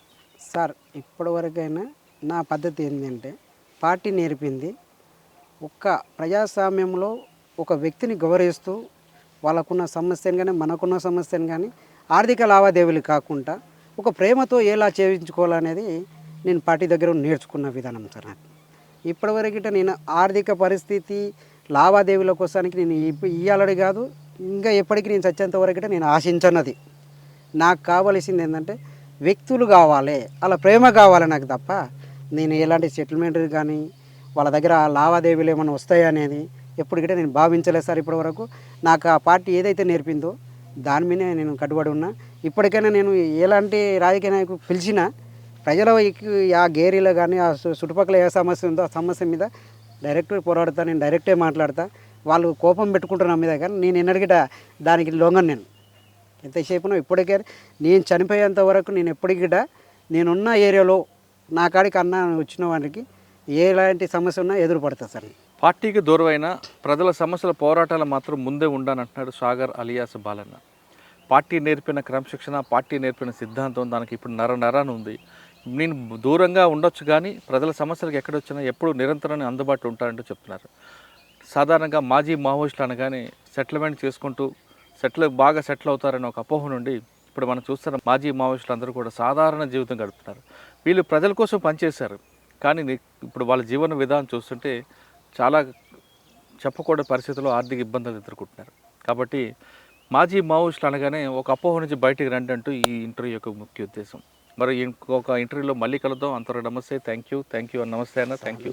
Speaker 3: సార్ ఇప్పటివరకైనా నా పద్ధతి ఏంటంటే పార్టీ నేర్పింది ఒక్క ప్రజాస్వామ్యంలో ఒక వ్యక్తిని గౌరవిస్తూ వాళ్ళకున్న సమస్యను కానీ మనకున్న సమస్యను కానీ ఆర్థిక లావాదేవీలు కాకుండా ఒక ప్రేమతో ఎలా చేయించుకోవాలనేది నేను పార్టీ దగ్గర నేర్చుకున్న విధానం సార్. నాకు ఇప్పటివరకు నేను ఆర్థిక పరిస్థితి లావాదేవీల కోసానికి నేను ఇయ్యాలని కాదు, ఇంకా ఎప్పటికీ నేను చచ్చేంత వరకు నేను ఆశించన్నది. నాకు కావలసింది ఏంటంటే వ్యక్తులు కావాలి, అలా ప్రేమ కావాలి నాకు తప్ప నేను ఎలాంటి సెటిల్మెంట్ కానీ వాళ్ళ దగ్గర లావాదేవీలు ఏమైనా వస్తాయా అనేది ఎప్పటికంటే నేను భావించలేదు సార్. ఇప్పటివరకు నాకు ఆ పార్టీ ఏదైతే నేర్పిందో దాని మీదే నేను కట్టుబడి ఉన్నా. ఇప్పటికైనా నేను ఎలాంటి రాజకీయ నాయకులు పిలిచినా ప్రజల ఆ గేరీలో కానీ ఆ చుట్టుపక్కల ఏ సమస్య ఉందో ఆ సమస్య మీద డైరెక్ట్ పోరాడతా, నేను డైరెక్టే మాట్లాడతా. వాళ్ళు కోపం పెట్టుకుంటున్న మీద కానీ నేను ఎన్నడిగిట దానికి లొంగను. నేను ఎంతసేపునో ఇప్పటికే నేను చనిపోయేంత వరకు నేను ఎప్పటికిట నేనున్న ఏరియాలో నా కాడికి అన్న వచ్చిన వారికి ఎలాంటి సమస్య ఉన్నా ఎదురుపడతా సార్.
Speaker 2: పార్టీకి దూరమైన ప్రజల సమస్యల పోరాటాలు మాత్రం ముందే ఉండాలంటున్నాడు సాగర్ అలియాస్ బాలన్న. పార్టీ నేర్పిన క్రమశిక్షణ, పార్టీ నేర్పిన సిద్ధాంతం దానికి ఇప్పుడు నరాన ఉంది. నేను దూరంగా ఉండొచ్చు కానీ ప్రజల సమస్యలకు ఎక్కడొచ్చినా ఎప్పుడు నిరంతరం అందుబాటులో ఉంటారంటూ చెప్తున్నారు. సాధారణంగా మాజీ మావోయిస్టులు అనగానే సెటిల్మెంట్ చేసుకుంటూ బాగా సెటిల్ అవుతారని ఒక అపోహ నుండి ఇప్పుడు మనం చూస్తున్న మాజీ మావోయిస్టులు అందరూ కూడా సాధారణ జీవితం గడుపుతున్నారు. వీళ్ళు ప్రజల కోసం పనిచేశారు, కానీ ఇప్పుడు వాళ్ళ జీవన విధానం చూస్తుంటే చాలా చెప్పకూడని పరిస్థితుల్లో ఆర్థిక ఇబ్బందులు ఎదుర్కొంటున్నారు. కాబట్టి మాజీ మావోయిస్టులు అనగానే ఒక అపోహ నుంచి బయటికి రండి అంటూ ఈ ఇంటర్వ్యూ యొక్క ముఖ్య ఉద్దేశం. మరి ఇంకొక ఇంటర్వ్యూలో మళ్ళీ కలుద్దాం. అంతవరకు నమస్తే, థ్యాంక్ యూ అండ్ నమస్తే అన్న, థ్యాంక్ యూ.